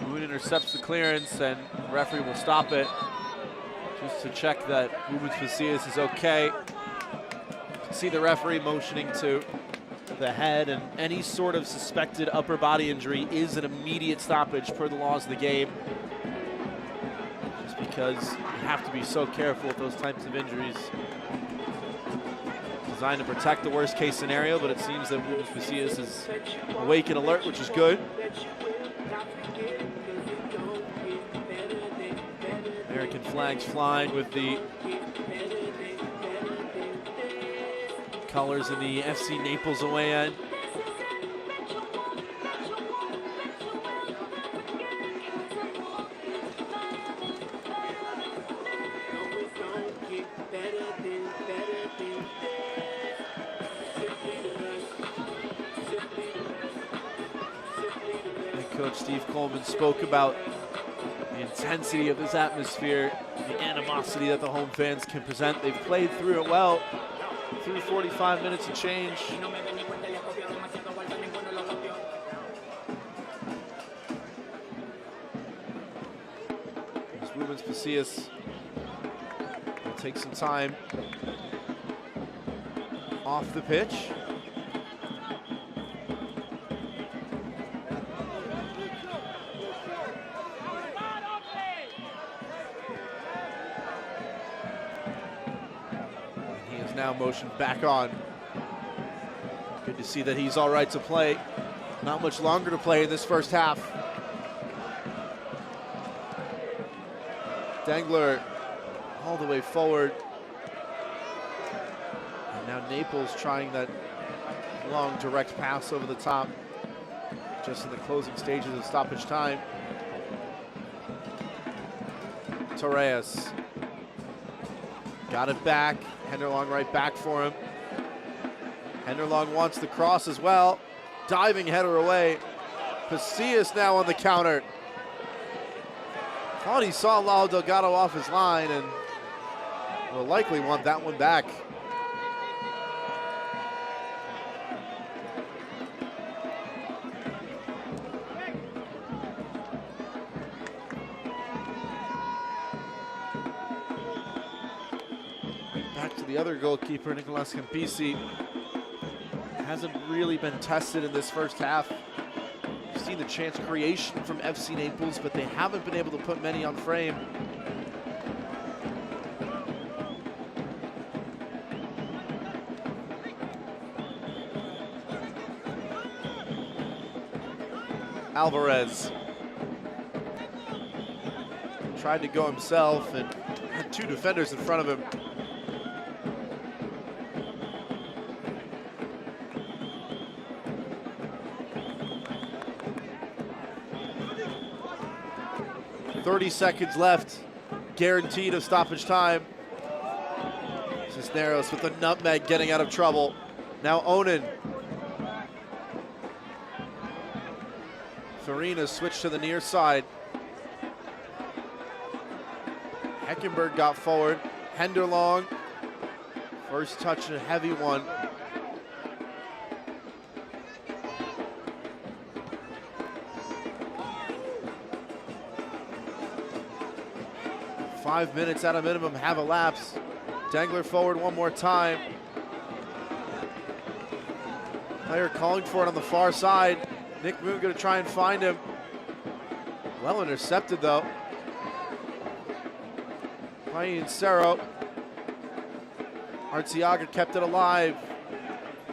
Boone intercepts the clearance and the referee will stop it just to check that Rubens Casillas is okay. You can see the referee motioning to the head, and any sort of suspected upper body injury is an immediate stoppage per the laws of the game. Just because you have to be so careful with those types of injuries. Designed to protect the worst case scenario, but it seems that Rubens Casillas is awake and alert, which is good. American flags flying with the colors in the FC Naples away end. Coach Steve Coleman spoke about the intensity of this atmosphere, the animosity that the home fans can present. They've played through it well, through 45 minutes of change. Rubens Casillas will take some time off the pitch. Now motion back on. Good to see that he's all right to play. Not much longer to play in this first half. Dangler all the way forward. And now Naples trying that long direct pass over the top just in the closing stages of stoppage time. Torres got it back. Henderlong right back for him. Henderlong wants the cross as well. Diving header away. Casillas now on the counter. Thought he saw Lalo Delgado off his line and will likely want that one back. Back to the other goalkeeper, Nicolas Campisi. Hasn't really been tested in this first half. You've seen the chance creation from FC Naples, but they haven't been able to put many on frame. Alvarez tried to go himself and had two defenders in front of him. 30 seconds left, guaranteed of stoppage time. Cisneros with the nutmeg getting out of trouble. Now Onan. Farina switched to the near side. Heckenberg got forward. Henderlong. First touch, a heavy one. Five minutes at a minimum have elapsed. Dengler forward one more time. Player calling for it on the far side. Nick Moon gonna try and find him. Well intercepted though. Ian Cerro. Arteaga kept it alive.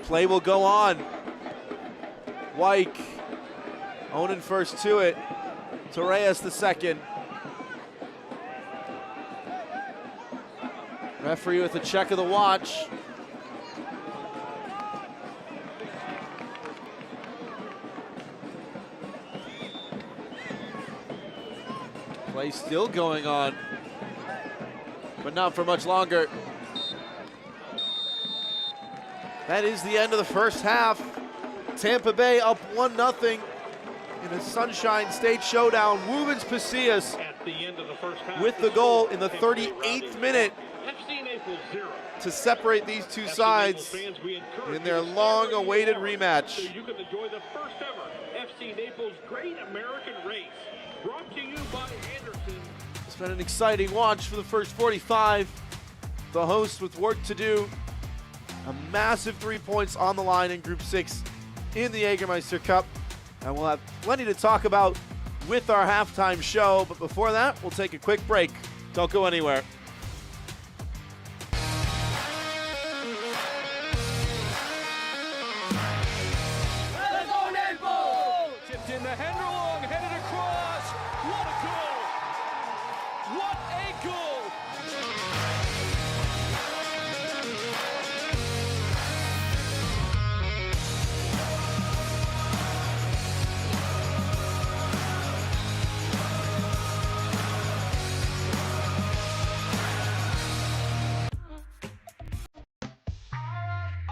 Play will go on. Wyke. Onan first to it. Torres the second. Referee with a check of the watch. Play still going on, but not for much longer. That is the end of the first half. Tampa Bay up 1-0 in a Sunshine State showdown. Woobens Pasillas with the goal in the 38th minute to separate these two sides in their long-awaited rematch. You can enjoy the first ever FC Naples Great American Race, brought to you by Anderson. It's been an exciting watch for the first 45. The hosts with work to do. A massive 3 points on the line in Group 6 in the Jägermeister Cup. And we'll have plenty to talk about with our halftime show. But before that, we'll take a quick break. Don't go anywhere. In the Henderlong, headed across. What a goal! What a goal!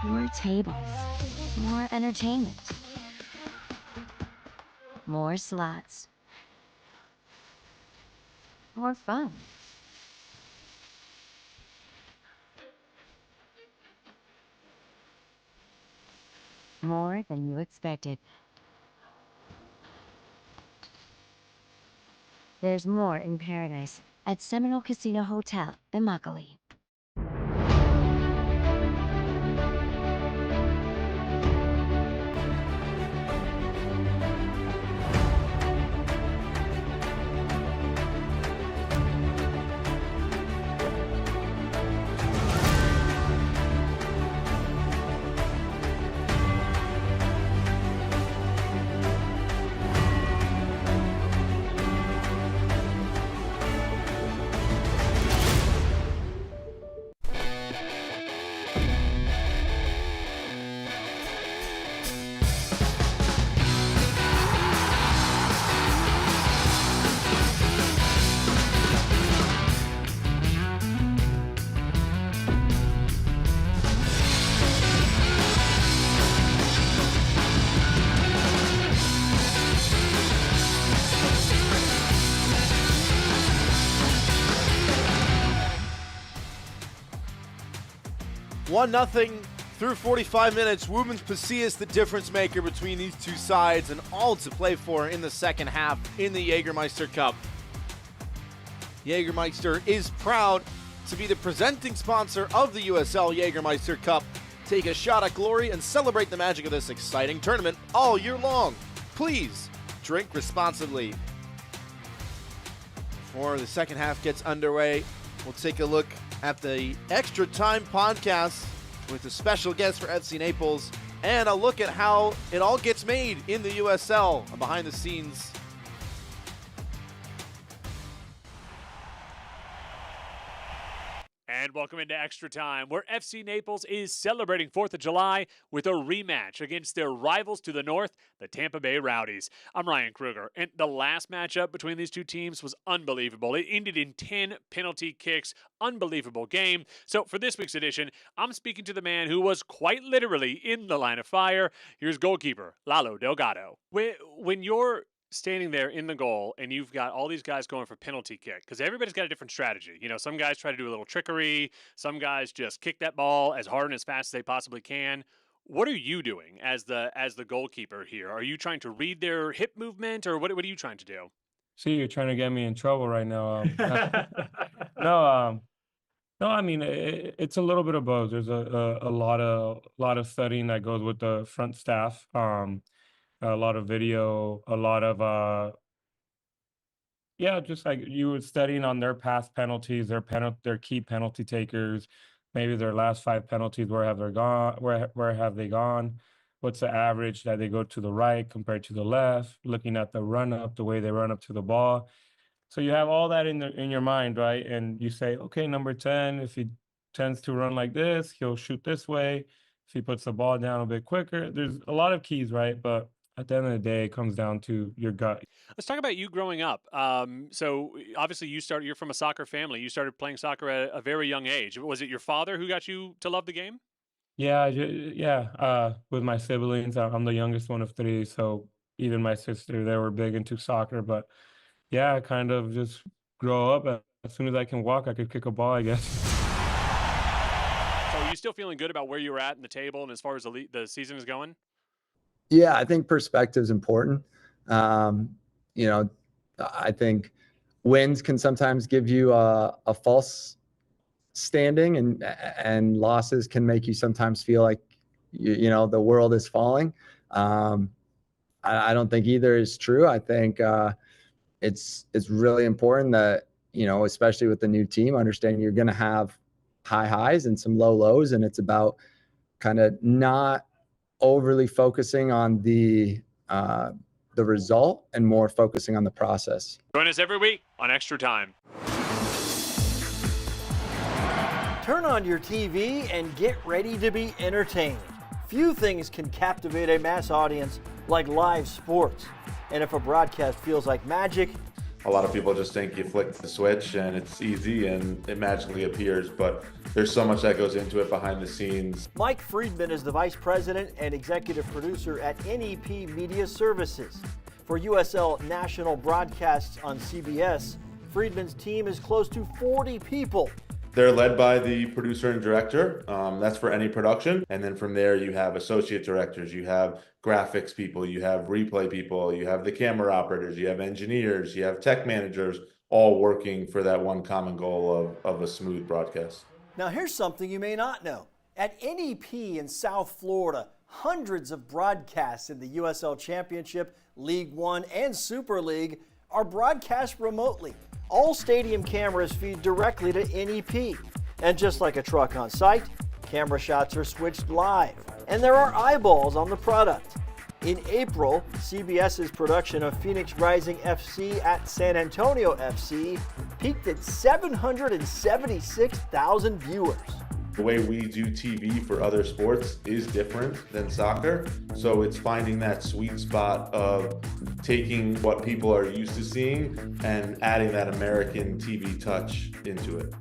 More tables, more entertainment, more slots, more fun. More than you expected. There's more in paradise at Seminole Casino Hotel in Immokalee. One nothing through 45 minutes. Woobens Pasillas the difference maker between these two sides, and all to play for in the second half in the Jägermeister Cup. Jägermeister is proud to be the presenting sponsor of the USL Jägermeister Cup. Take a shot at glory and celebrate the magic of this exciting tournament all year long. Please drink responsibly. Before the second half gets underway, we'll take a look at the Extra Time podcast with a special guest for FC Naples and a look at how it all gets made in the USL, behind the scenes. And welcome into Extra Time, where FC Naples is celebrating 4th of July with a rematch against their rivals to the north, the Tampa Bay Rowdies. I'm Ryan Kruger, and the last matchup between these two teams was unbelievable. It ended in 10 penalty kicks. Unbelievable game. So for this week's edition, I'm speaking to the man who was quite literally in the line of fire. Here's goalkeeper Lalo Delgado. When you're standing there in the goal and you've got all these guys going for penalty kick, because everybody's got a different strategy. You know, some guys try to do a little trickery. Some guys just kick that ball as hard and as fast as they possibly can. What are you doing as the goalkeeper here? Are you trying to read their hip movement, or what are you trying to do? See, you're trying to get me in trouble right now. No, I mean it's a little bit of both. There's a lot of studying that goes with the front staff. A lot of video, a lot of just like you were studying on their past penalties, their key penalty takers, maybe their last 5 penalties. Where have they gone? Where have they gone? What's the average that they go to the right compared to the left? Looking at the run up, the way they run up to the ball. So you have all that in your mind, right? And you say, okay, number 10, if he tends to run like this, he'll shoot this way. If he puts the ball down a bit quicker, there's a lot of keys, right? But at the end of the day, it comes down to your gut. Let's talk about you growing up. So obviously you're from a soccer family. You started playing soccer at a very young age. Was it your father who got you to love the game? Yeah. With my siblings, I'm the youngest one of 3. So even my sister, they were big into soccer. But yeah, I kind of just grow up. As soon as I can walk, I could kick a ball, I guess. So are you still feeling good about where you're at in the table and as far as the season is going? Yeah, I think perspective is important. I think wins can sometimes give you a false standing, and losses can make you sometimes feel like the world is falling. I don't think either is true. I think it's really important that especially with the new team, understanding you're going to have high highs and some low lows, and it's about kind of not overly focusing on the result and more focusing on the process. Join us every week on Extra Time. Turn on your TV and get ready to be entertained. Few things can captivate a mass audience like live sports. And if a broadcast feels like magic, a lot of people just think you flick the switch and it's easy and it magically appears, but there's so much that goes into it behind the scenes. Mike Friedman is the vice president and executive producer at NEP Media Services. For USL national broadcasts on CBS, Friedman's team is close to 40 people. They're led by the producer and director. That's for any production. And then from there, you have associate directors, you have graphics people, you have replay people, you have the camera operators, you have engineers, you have tech managers, all working for that one common goal of a smooth broadcast. Now here's something you may not know. At NEP in South Florida, hundreds of broadcasts in the USL Championship, League One, and Super League are broadcast remotely. All stadium cameras feed directly to NEP. And just like a truck on site, camera shots are switched live. And there are eyeballs on the product. In April, CBS's production of Phoenix Rising FC at San Antonio FC peaked at 776,000 viewers. The way we do TV for other sports is different than soccer. So it's finding that sweet spot of taking what people are used to seeing and adding that American TV touch into it.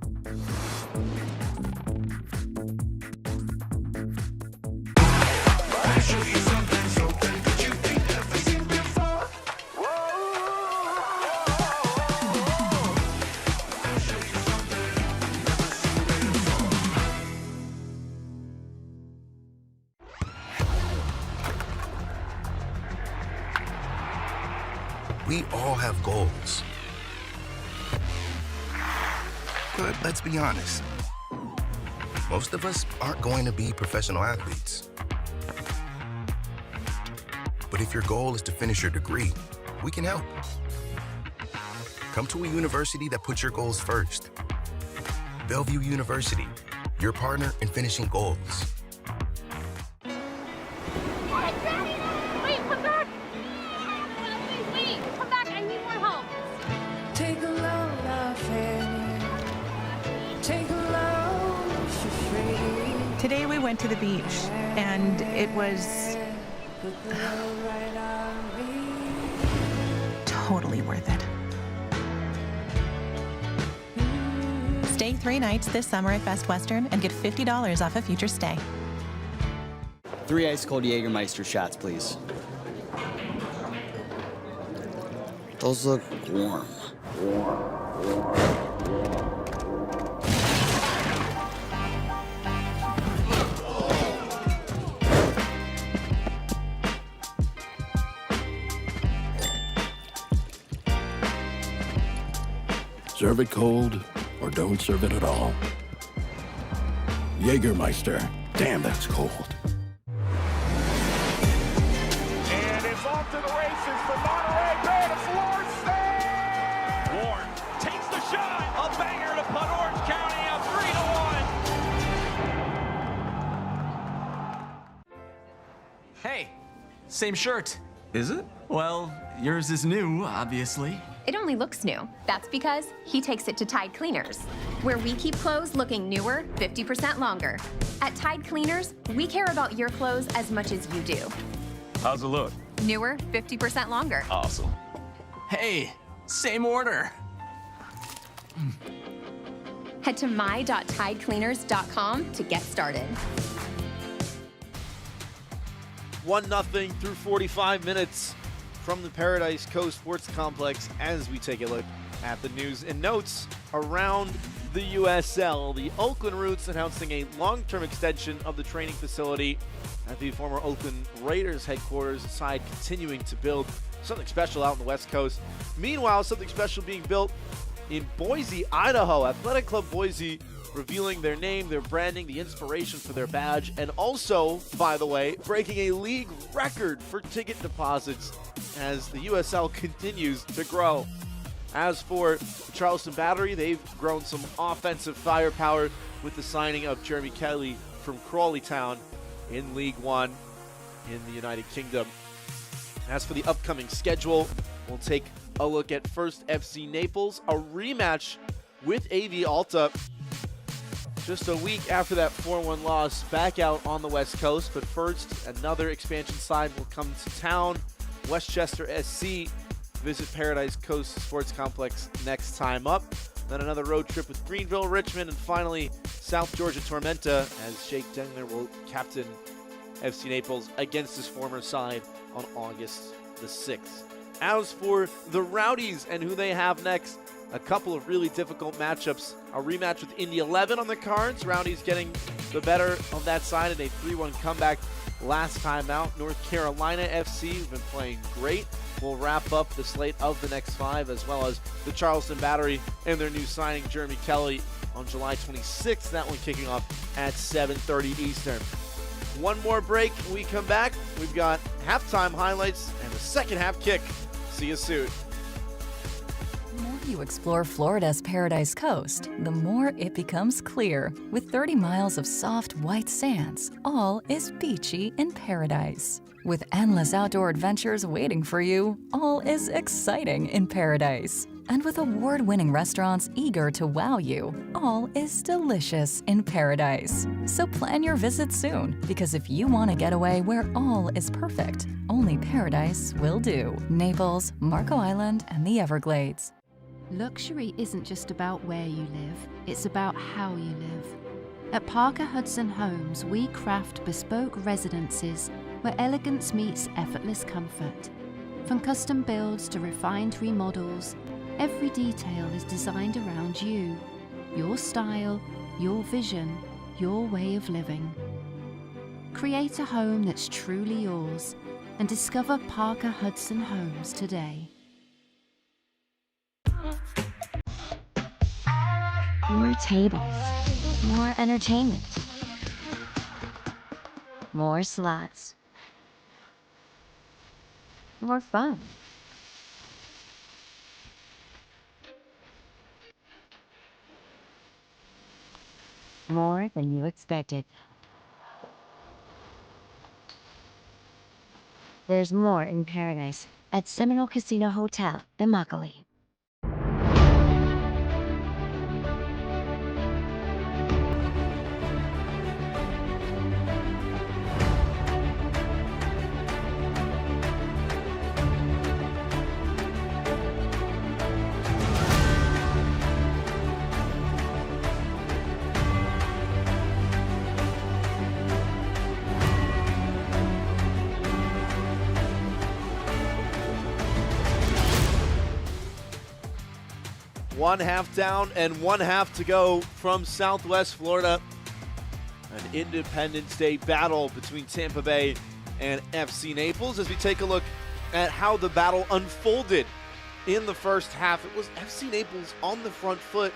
We all have goals. But let's be honest, most of us aren't going to be professional athletes. But if your goal is to finish your degree, we can help. Come to a university that puts your goals first. Bellevue University, your partner in finishing goals. Take a load off it. Take a load. Today we went to the beach, and it was totally worth it. Stay 3 nights this summer at Best Western and get $50 off a future stay. 3 ice-cold Jägermeister shots, please. Those look warm. Serve it cold or don't serve it at all. Jägermeister. Damn, that's cold. And it's off to the races for Monterey Bay. It's Larson! Warren takes the shot. A banger to put Orange County up 3-1. Hey, same shirt. Is it? Well, yours is new, obviously. It only looks new. That's because he takes it to Tide Cleaners, where we keep clothes looking newer 50% longer. At Tide Cleaners, we care about your clothes as much as you do. How's it look? Newer 50% longer. Awesome. Hey, same order. Head to my.tidecleaners.com to get started. 1-0 through 45 minutes from the Paradise Coast Sports Complex as we take a look at the news and notes around the USL. The Oakland Roots announcing a long-term extension of the training facility at the former Oakland Raiders headquarters, the side continuing to build something special out on the West Coast. Meanwhile, something special being built in Boise, Idaho. Athletic Club Boise revealing their name, their branding, the inspiration for their badge, and also, by the way, breaking a league record for ticket deposits as the USL continues to grow. As for Charleston Battery, they've grown some offensive firepower with the signing of Jeremy Kelly from Crawleytown in League One in the United Kingdom. As for the upcoming schedule, we'll take a look at first FC Naples, a rematch with AV Alta just a week after that 4-1 loss back out on the West Coast. But first, another expansion side will come to town. Westchester SC visit Paradise Coast Sports Complex next time up. Then another road trip with Greenville, Richmond, and finally South Georgia Tormenta as Jake Dengler will captain FC Naples against his former side on August the 6th. As for the Rowdies and who they have next, a couple of really difficult matchups. A rematch with Indy 11 on the cards. Rowdies getting the better of that side in a 3-1 comeback last time out. North Carolina FC, who've been playing great, will wrap up the slate of the next 5, as well as the Charleston Battery and their new signing, Jeremy Kelly, on July 26th. That one kicking off at 7:30 Eastern. One more break. We come back. We've got halftime highlights and the second half kick. See you soon. The more you explore Florida's Paradise Coast, the more it becomes clear. With 30 miles of soft white sands, all is beachy in paradise. With endless outdoor adventures waiting for you, all is exciting in paradise. And with award-winning restaurants eager to wow you, all is delicious in paradise. So plan your visit soon, because if you want a getaway where all is perfect, only paradise will do. Naples, Marco Island, and the Everglades. Luxury isn't just about where you live, it's about how you live. At Parker Hudson Homes, we craft bespoke residences where elegance meets effortless comfort. From custom builds to refined remodels, every detail is designed around you, your style, your vision, your way of living. Create a home that's truly yours and discover Parker Hudson Homes today. More tables, more entertainment, more slots, more fun. More than you expected. There's more in paradise at Seminole Casino Hotel in Immokalee. 1 half down and 1 half to go from Southwest Florida. An Independence Day battle between Tampa Bay and FC Naples. As we take a look at how the battle unfolded in the first half, it was FC Naples on the front foot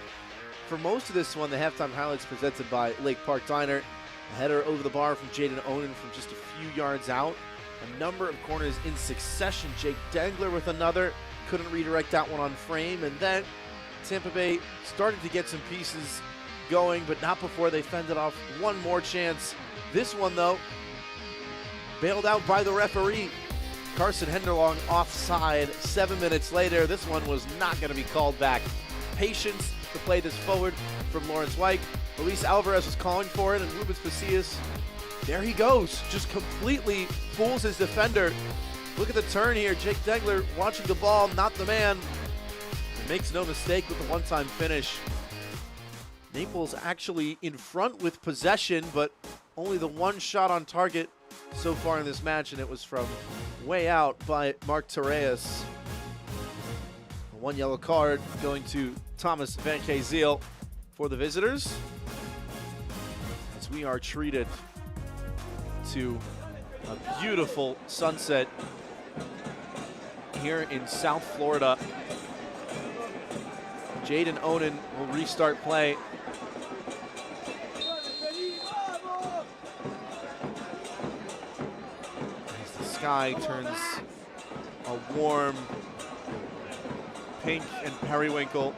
for most of this one. The halftime highlights presented by Lake Park Diner. A header over the bar from Jaden Onen from just a few yards out. A number of corners in succession. Jake Dengler with another. Couldn't redirect that one on frame. And then Tampa Bay started to get some pieces going, but not before they fended off one more chance. This one, though, bailed out by the referee. Carson Henderlong offside 7 minutes later. This one was not going to be called back. Patience to play this forward from Lawrence White. Luis Alvarez was calling for it, and Rubens Pasillas, there he goes. Just completely fools his defender. Look at the turn here. Jake Degler watching the ball, not the man. He makes no mistake with the one-time finish. Naples actually in front with possession, but only the one shot on target so far in this match, and it was from way out by Mark Torres. One yellow card going to Thomas Van Kazeel for the visitors, as we are treated to a beautiful sunset here in South Florida. Jaden Onen will restart play. As the sky turns a warm pink and periwinkle.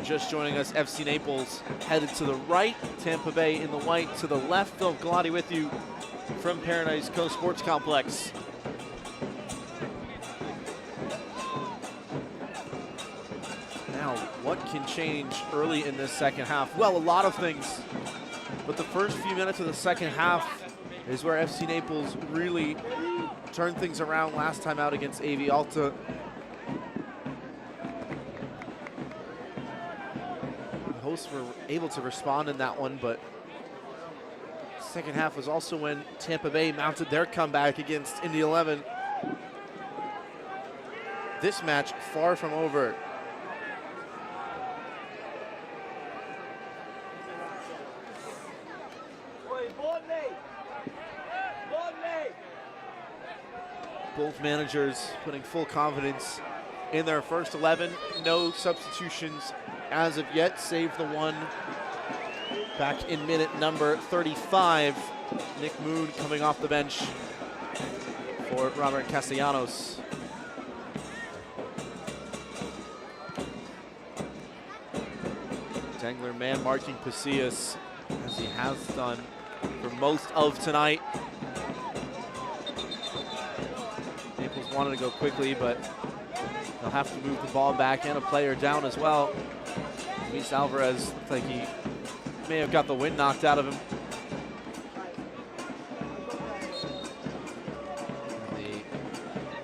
Just joining us, FC Naples headed to the right, Tampa Bay in the white to the left. Phil Galati with you from Paradise Coast Sports Complex. Now, what can change early in this second half? Well, a lot of things, but the first few minutes of the second half is where FC Naples really turned things around last time out against AV Alta. The hosts were able to respond in that one, but second half was also when Tampa Bay mounted their comeback against Indy 11. This match far from over. Both managers putting full confidence in their first 11. No substitutions as of yet, save the one back in minute number 35. Nick Moon coming off the bench for Robert Castellanos. Dengler man marking Pasillas, as he has done for most of tonight. Naples wanted to go quickly, but they'll have to move the ball back and a player down as well. Luis Alvarez looked like he may have got the wind knocked out of him.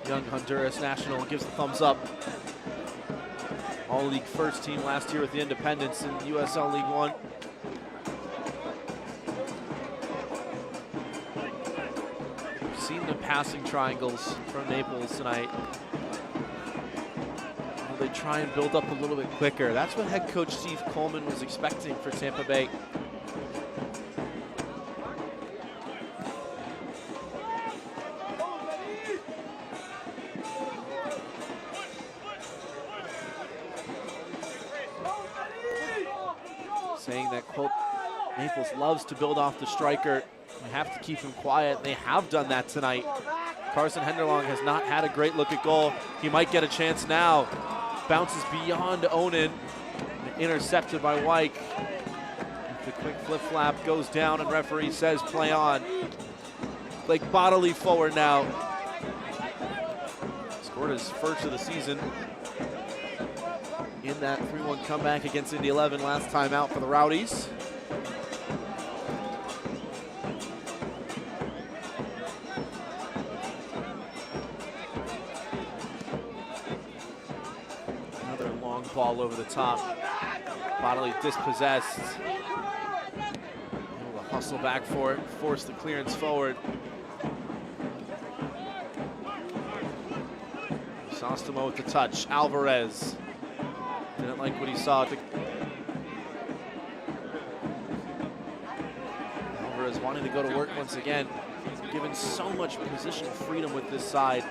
The young Honduras national gives the thumbs up. All-league first team last year with the Independence in USL League One. We've seen the passing triangles from Naples tonight. They try and build up a little bit quicker. That's what head coach Steve Coleman was expecting for Tampa Bay. Saying that, quote, Naples loves to build off the striker. We have to keep him quiet. They have done that tonight. Carson Henderlong has not had a great look at goal. He might get a chance now. Bounces beyond Onen, intercepted by Wyke. The quick flip-flap goes down, and referee says play on. Blake bodily forward now. Scored his first of the season in that 3-1 comeback against Indy 11 last time out for the Rowdies. Ball over the top, bodily dispossessed. Able to hustle back for it, force the clearance forward. Crisostomo with the touch. Alvarez didn't like what he saw. Alvarez wanting to go to work once again. Given so much position freedom with this side.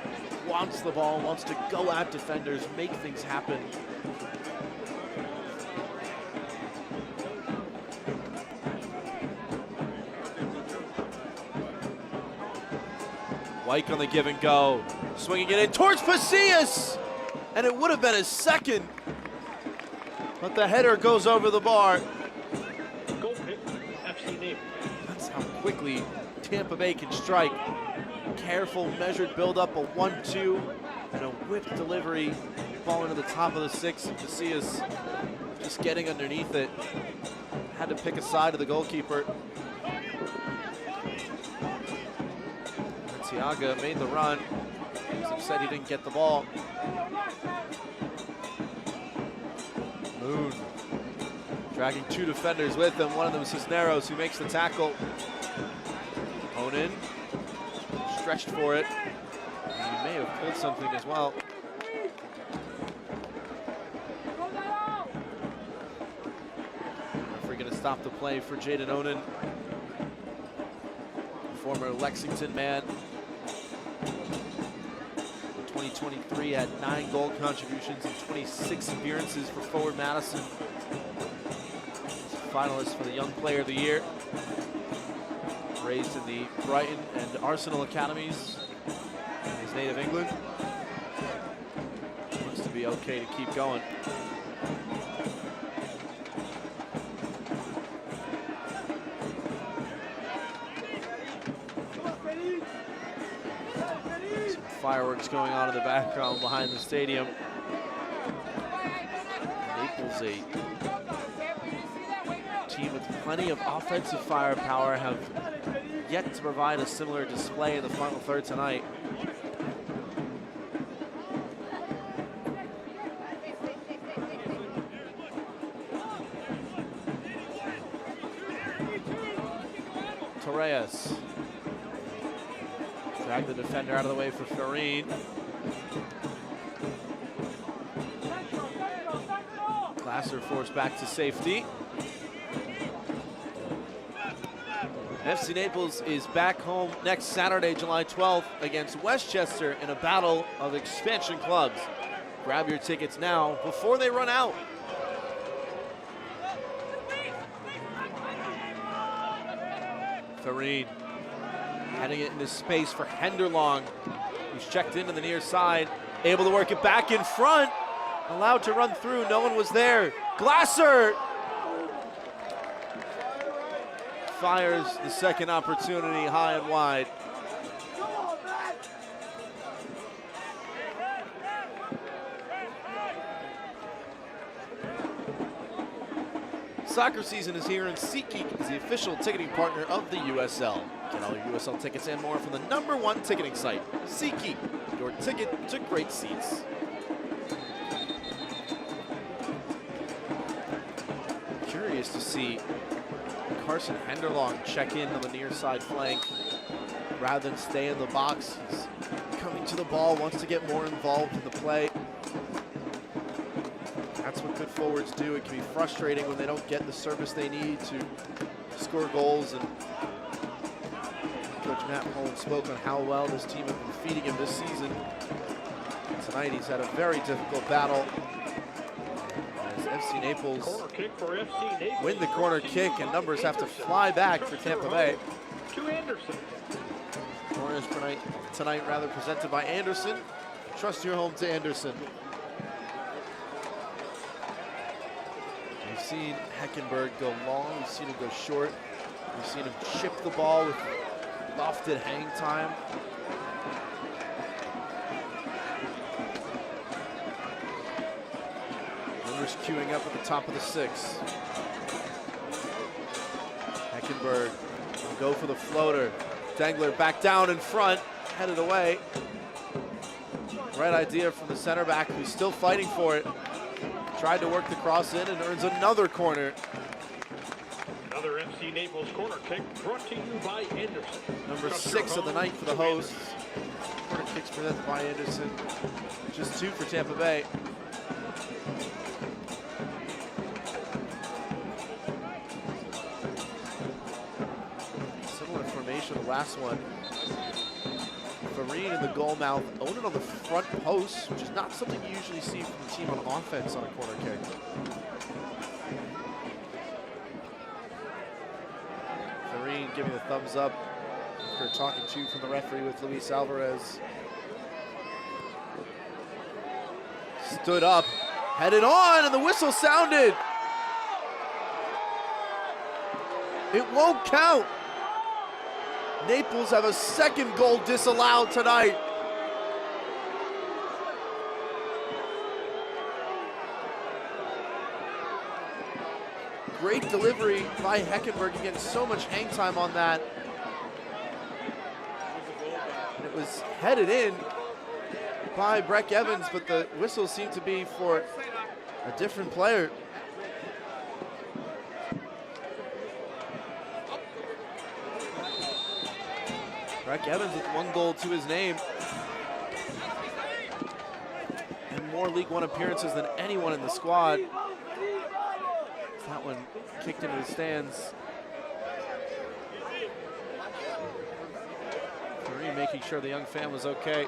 Wants the ball, wants to go at defenders, make things happen. White on the give and go. Swinging it in towards Pasillas. And it would have been his second. But the header goes over the bar. Goal kick, FC Naples. That's how quickly Tampa Bay can strike. Careful, measured build-up, a 1-2, and a whipped delivery. Ball into the top of the 6. Pasillas just getting underneath it. Had to pick a side of the goalkeeper. Tiaga made the run. He was upset he didn't get the ball. Moon dragging 2 defenders with him. One of them is Cisneros, who makes the tackle. Onan stretched for it. And he may have pulled something as well. Referee going to stop the play for Jaden Onan, former Lexington man. 2023 had 9 goal contributions and 26 appearances for forward Madison. Finalist for the Young Player of the Year. Raised in the Brighton and Arsenal academies in his native England. Looks to be okay to keep going. Some fireworks going on in the background behind the stadium. Naples, a team with plenty of offensive firepower, have yet to provide a similar display in the final third tonight. Torres dragged the defender out of the way for Farine. Glasser forced back to safety. FC Naples is back home next Saturday, July 12th against Westchester in a battle of expansion clubs. Grab your tickets now before they run out. Farine heading it into space for Henderlong, who's checked into the near side, able to work it back in front, allowed to run through, no one was there. Glasser fires the second opportunity high and wide. Soccer season is here, and SeatGeek is the official ticketing partner of the USL. Get all your USL tickets and more from the #1 ticketing site, SeatGeek, your ticket to great seats. Curious to see Carson Henderlong check in on the near side flank rather than stay in the box. He's coming to the ball, wants to get more involved in the play. That's what good forwards do. It can be frustrating when they don't get the service they need to score goals. And Coach Matt Mullen spoke on how well this team has been feeding him this season. Tonight he's had a very difficult battle. As FC Naples win the corner kick, and numbers have to fly back for Tampa Bay. To Anderson. Corners tonight rather presented by Anderson. Trust your home to Anderson. We've seen Heckenberg go long, we've seen him go short, we've seen him chip the ball with lofted hang time. Numbers queuing up at the top of the 6. Heckenberg will go for the floater. Dangler back down in front, headed away. Right idea from the center back, who's still fighting for it. Tried to work the cross in and earns another corner. Another FC Naples corner kick brought to you by Anderson. Number 6 of the night for the hosts. Corner kicks presented by Anderson. Just 2 for Tampa Bay. Similar formation to the last one. Farine in the goal mouth, Onan on the front post, which is not something you usually see from the team on offense on a corner kick. Farine giving a thumbs up after talking to from the referee with Luis Alvarez. Stood up, headed on, and the whistle sounded. It won't count. Naples have a second goal disallowed tonight. Great delivery by Heckenberg, getting so much hang time on that. And it was headed in by Breck Evans, but the whistle seemed to be for a different player. Breck Evans with 1 goal to his name. And more League One appearances than anyone in the squad. That one kicked into the stands. Kareem making sure the young fan was okay.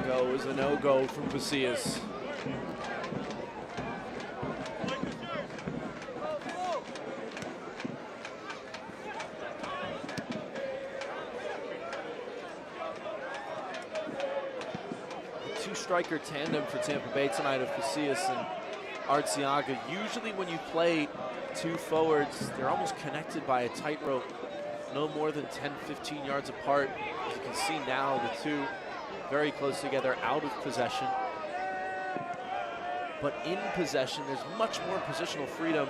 Go is a no-go from Casillas. Two-striker tandem for Tampa Bay tonight of Casillas and Arteaga. Usually when you play 2 forwards, they're almost connected by a tightrope, no more than 10-15 yards apart. As you can see now, the two very close together out of possession. But in possession, there's much more positional freedom.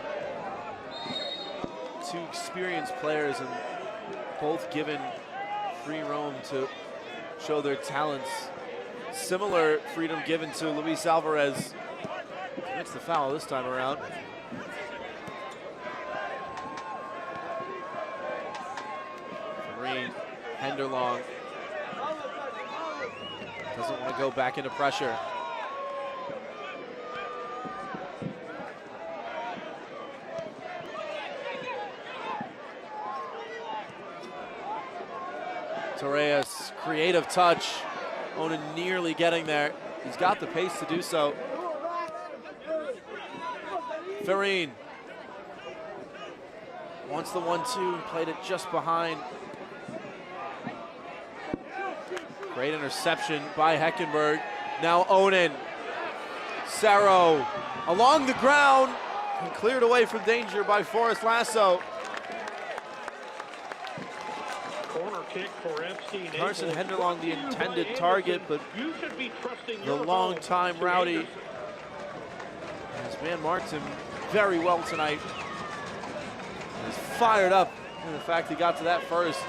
2 experienced players and both given free roam to show their talents. Similar freedom given to Luis Alvarez. Gets the foul this time around. Marine, Henderlong. Doesn't want to go back into pressure. Torres, creative touch. Onan nearly getting there. He's got the pace to do so. Farine wants the 1-2 and played it just behind. Great interception by Heckenberg. Now Onan. Sarro along the ground and cleared away from danger by Forrest Lasso. Corner kick for FC Naples. Carson Henderlong the intended target, but the long-time Rowdy has man-marked him very well tonight. He's fired up in the fact he got to that first.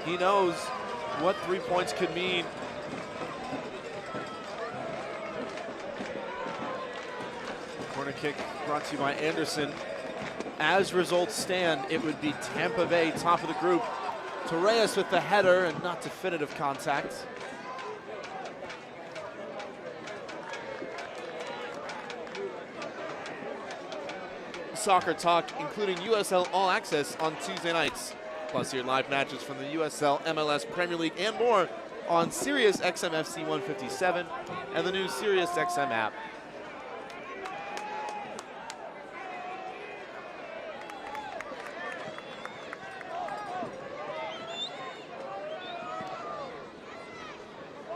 He knows what 3 points could mean. Corner kick brought to you by Anderson. As results stand, it would be Tampa Bay top of the group. Torres with the header and not definitive contact. Soccer talk, including USL All Access on Tuesday nights. Plus your live matches from the USL, MLS, Premier League, and more on Sirius XM FC 157 and the new Sirius XM app.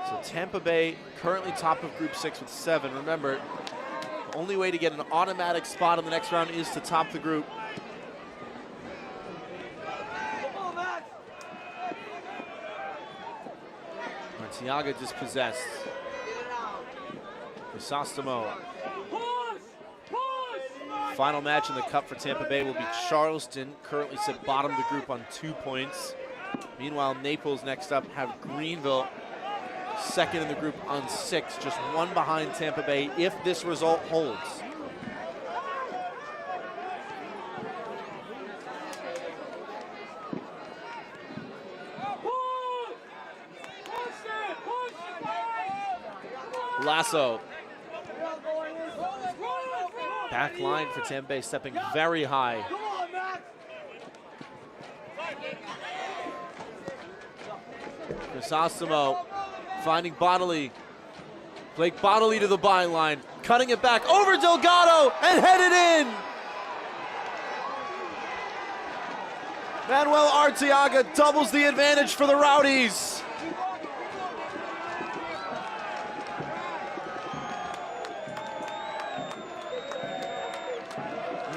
So Tampa Bay currently top of Group 6 with 7. Remember, the only way to get an automatic spot in the next round is to top the group. Arteaga dispossessed. Crisostomo. Final match in the cup for Tampa Bay will be Charleston, currently sit bottom of the group on 2 points. Meanwhile, Naples next up have Greenville second in the group on 6, just one behind Tampa Bay if this result holds. Lasso. Back line for Tampa Bay stepping very high. Crisostamo finding Bodley. Blake Bodley to the byline, cutting it back over Delgado and headed in. Manuel Arteaga doubles the advantage for the Rowdies.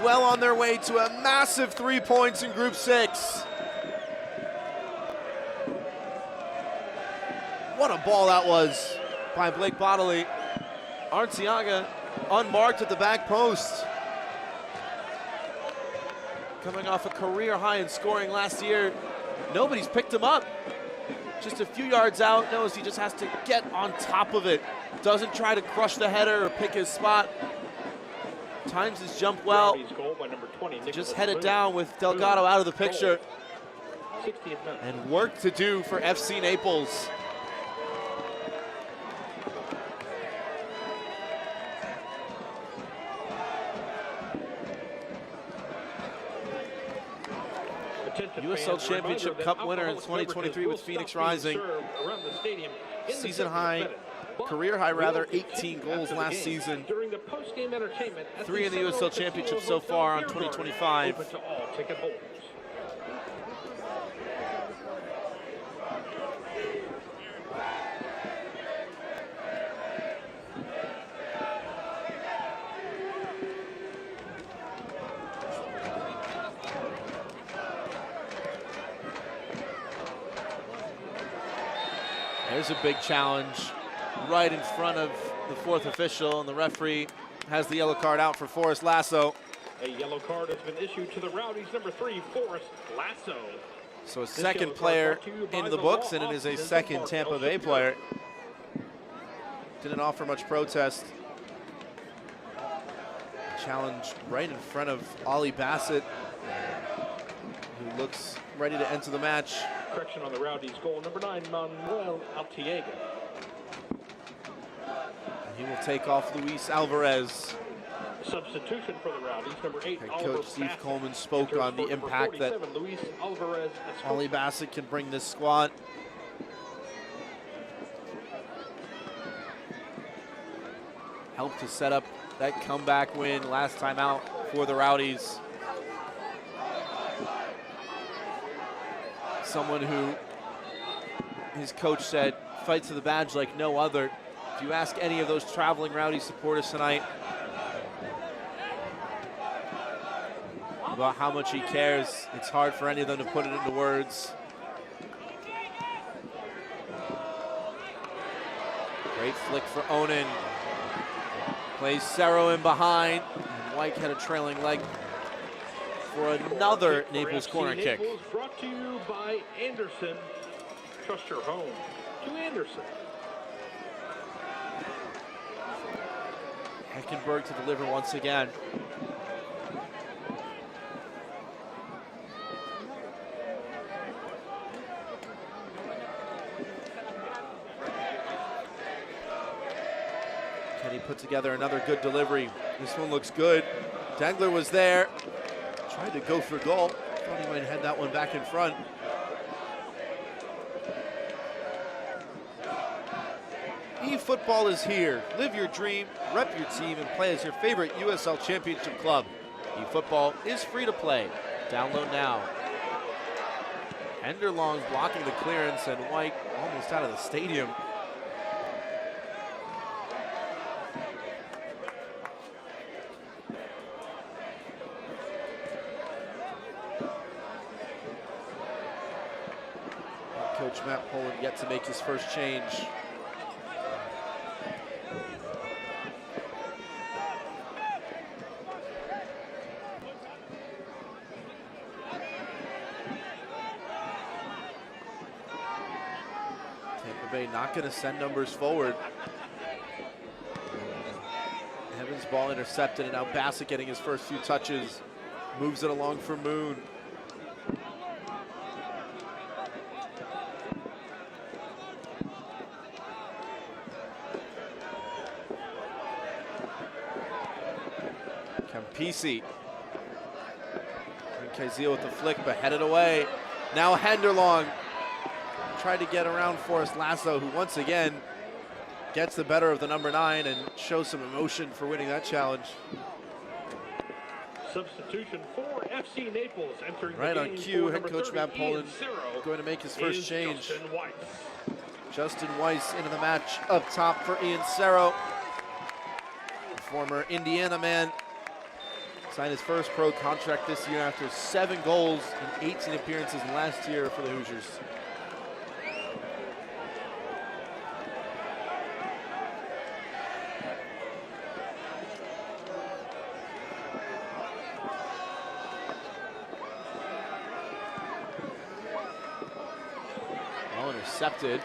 Well on their way to a massive 3 points in Group 6. What a ball that was by Blake Bodley. Arteaga unmarked at the back post. Coming off a career high in scoring last year. Nobody's picked him up. Just a few yards out, knows he just has to get on top of it. Doesn't try to crush the header or pick his spot. Times his jump well. Just head it down with Delgado out of the picture. And work to do for FC Naples. USL Championship Cup winner in 2023 with Phoenix Rising. Season high, career high rather, 18 goals last season. 3 in the USL Championship so far on 2025. There's a big challenge right in front of the 4th official, and the referee has the yellow card out for Forrest Lasso. A yellow card has been issued to the Rowdies, number 3, Forrest Lasso. So a second player into the books, and it is a second Tampa Bay player. Didn't offer much protest. Challenge right in front of Ollie Bassett, who looks ready to enter the match. Correction on the Rowdies goal, number 9, Manuel Arteaga. He will take off Luis Alvarez. Substitution for the Rowdies, number 8, Head coach Steve Coleman spoke on the impact that Ollie Bassett can bring this squad. Helped to set up that comeback win last time out for the Rowdies. Someone who his coach said fights to the badge like no other. If you ask any of those traveling Rowdy supporters tonight about how much he cares, it's hard for any of them to put it into words. Great flick for Onan. Plays Cerro in behind. And White had a trailing leg for another Naples corner kick. Brought to you by Anderson. Trust your home to Anderson. Heckenberg to deliver once again. Can he put together another good delivery? This one looks good. Dengler was there. Tried to go for goal. Thought he might head that one back in front. eFootball is here. Live your dream, rep your team, and play as your favorite USL Championship club. eFootball is free to play. Download now. Enderlong blocking the clearance, and White almost out of the stadium. Coach Matt Poland yet to make his first change. Bay not going to send numbers forward. Evans' ball intercepted, and now Bassett getting his first few touches. Moves it along for Moon. Campisi. Kazil with the flick, but headed away. Now Henderlong tried to get around Forrest Lasso, who once again gets the better of the number 9 and shows some emotion for winning that challenge. Substitution for FC Naples entering right the on game cue, for head coach 30, Matt Poland Cero, going to make his first change. Justin Justin Weiss into the match up top for Ian Cerro. Former Indiana man. Signed his first pro contract this year after 7 goals in 18 appearances last year for the Hoosiers. Well intercepted.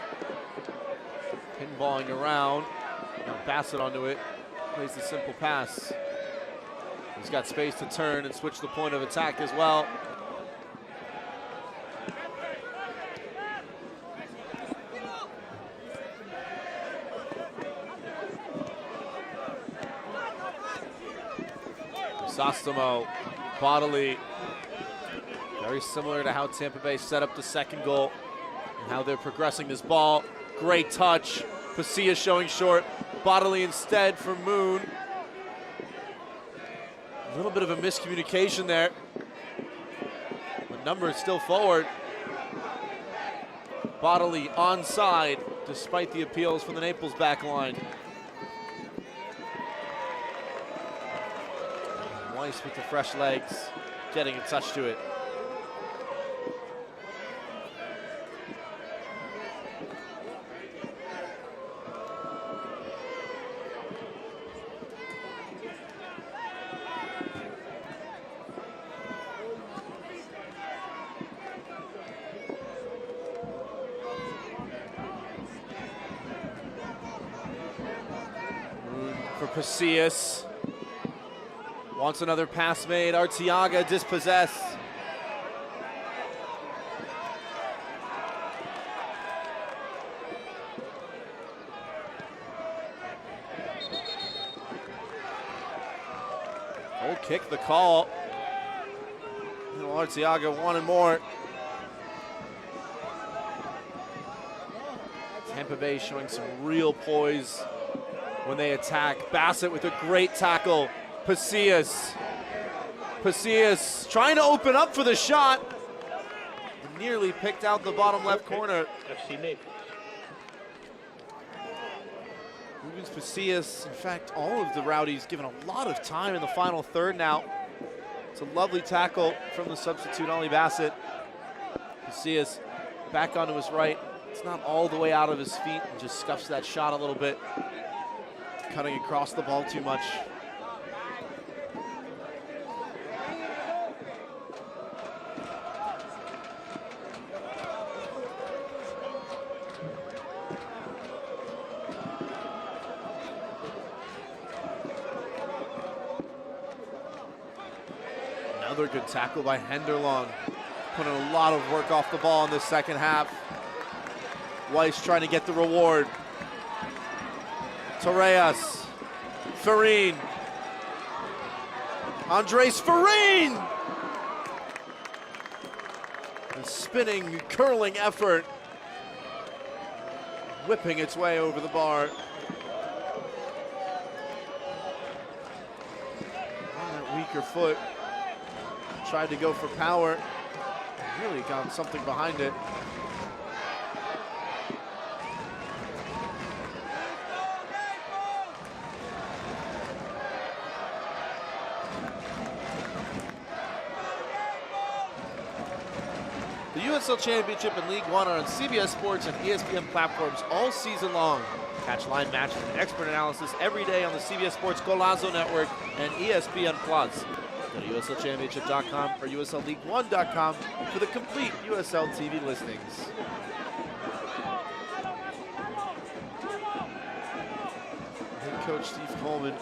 Pinballing around. Now Bassett onto it. Plays the simple pass. He's got space to turn and switch the point of attack as well. Crisostomo, Bodily. Very similar to how Tampa Bay set up the second goal and how they're progressing this ball. Great touch. Pacia showing short. Bodily instead for Moon. A little bit of a miscommunication there. The number is still forward. Bodily onside, despite the appeals from the Naples back line. Weiss with the fresh legs, getting a touch to it. For Pacias. Wants another pass made. Arteaga dispossessed. Goal kick, the call. Arteaga wanted more. Tampa Bay showing some real poise when they attack. Bassett with a great tackle. Pacias trying to open up for the shot. Nearly picked out the bottom left corner. FC Naples. Rubens Pacias, in fact, all of the Rowdies given a lot of time in the final third now. It's a lovely tackle from the substitute, Ollie Bassett. Pacias back onto his right. It's not all the way out of his feet and just scuffs that shot a little bit. Cutting across the ball too much. Another good tackle by Henderlong. Putting a lot of work off the ball in the second half. Weiss trying to get the reward. Torres, Farine, Andres Farine! A spinning, curling effort, whipping its way over the bar. On that weaker foot, tried to go for power, really got something behind it. The USL Championship and League One are on CBS Sports and ESPN platforms all season long. Catch live matches and expert analysis every day on the CBS Sports Golazo Network and ESPN Plus. Go to USLChampionship.com or USLLeague1.com for the complete USL TV listings. coach Steve Coleman,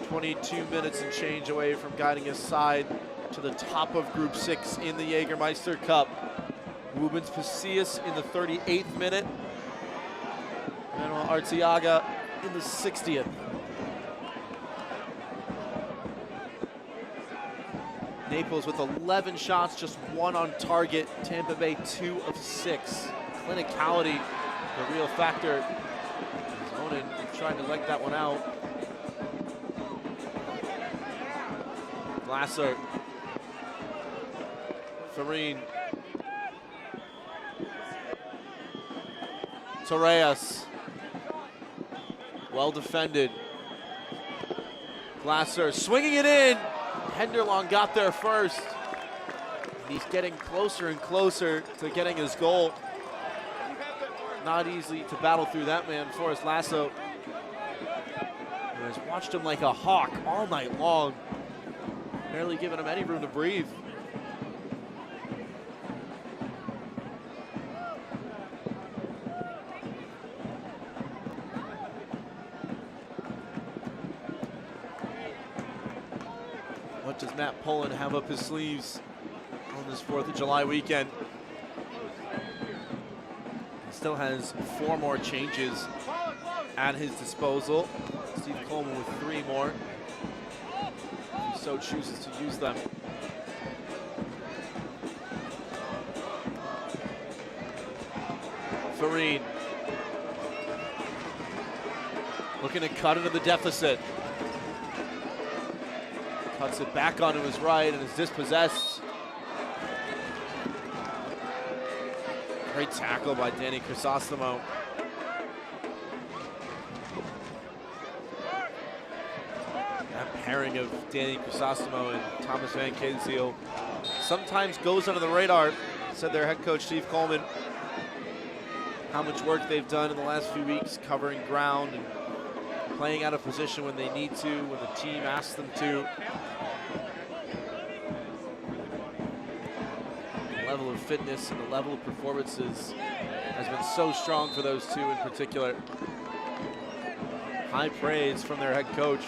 22 minutes and change away from guiding his side to the top of Group 6 in the Jägermeister Cup. Rubens Pasillas in the 38th minute. Manuel Arteaga in the 60th. Naples with 11 shots, just 1 on target. Tampa Bay 2 of 6. Clinicality, the real factor. Zonin trying to leg that one out. Glasser. Farine. Torres. Well defended. Glasser swinging it in. Henderlong got there first. He's getting closer and closer to getting his goal. Not easy to battle through that man, Forrest Lasso. Who has watched him like a hawk all night long. Barely giving him any room to breathe. What does Matt Pullen have up his sleeves on this 4th of July weekend? He still has 4 more changes at his disposal. Steve Coleman with 3 more. If he so chooses to use them. Farine. Looking to cut into the deficit. Cuts it back onto his right and is dispossessed. Great tackle by Danny Crisostomo. That pairing of Danny Crisostomo and Thomas Van Kenseel sometimes goes under the radar, said their head coach Steve Coleman. How much work they've done in the last few weeks covering ground and playing out of position when they need to, when the team asks them to. The level of fitness and the level of performances has been so strong for those two in particular. High praise from their head coach.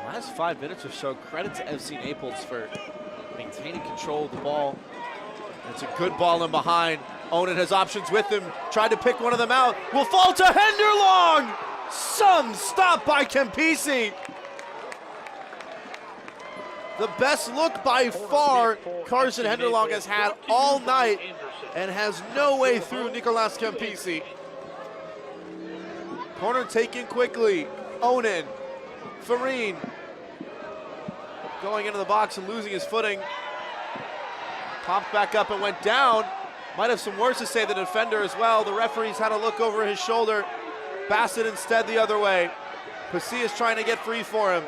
Last 5 minutes or so, credit to FC Naples for maintaining control of the ball. It's a good ball in behind. Onan has options with him. Tried to pick one of them out. Will fall to Henderlong. Some stop by Campisi. The best look by far Carson Henderlong has had all night and has no way through Nicolas Campisi. Corner taken quickly. Onan. Farine. Going into the box and losing his footing. Popped back up and went down. Might have some words to say, the defender as well. The referee's had a look over his shoulder. Bassett instead the other way. Pasillas trying to get free for him.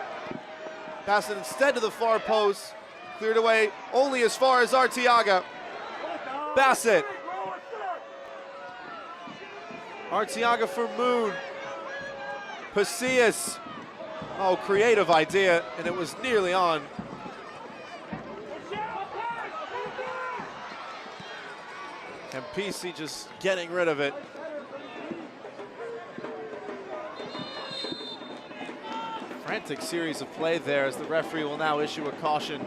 Bassett instead to the far post. Cleared away only as far as Arteaga. Bassett. Arteaga for Moon. Pasillas. Oh, creative idea, and it was nearly on. Campisi just getting rid of it. Frantic series of play there as the referee will now issue a caution.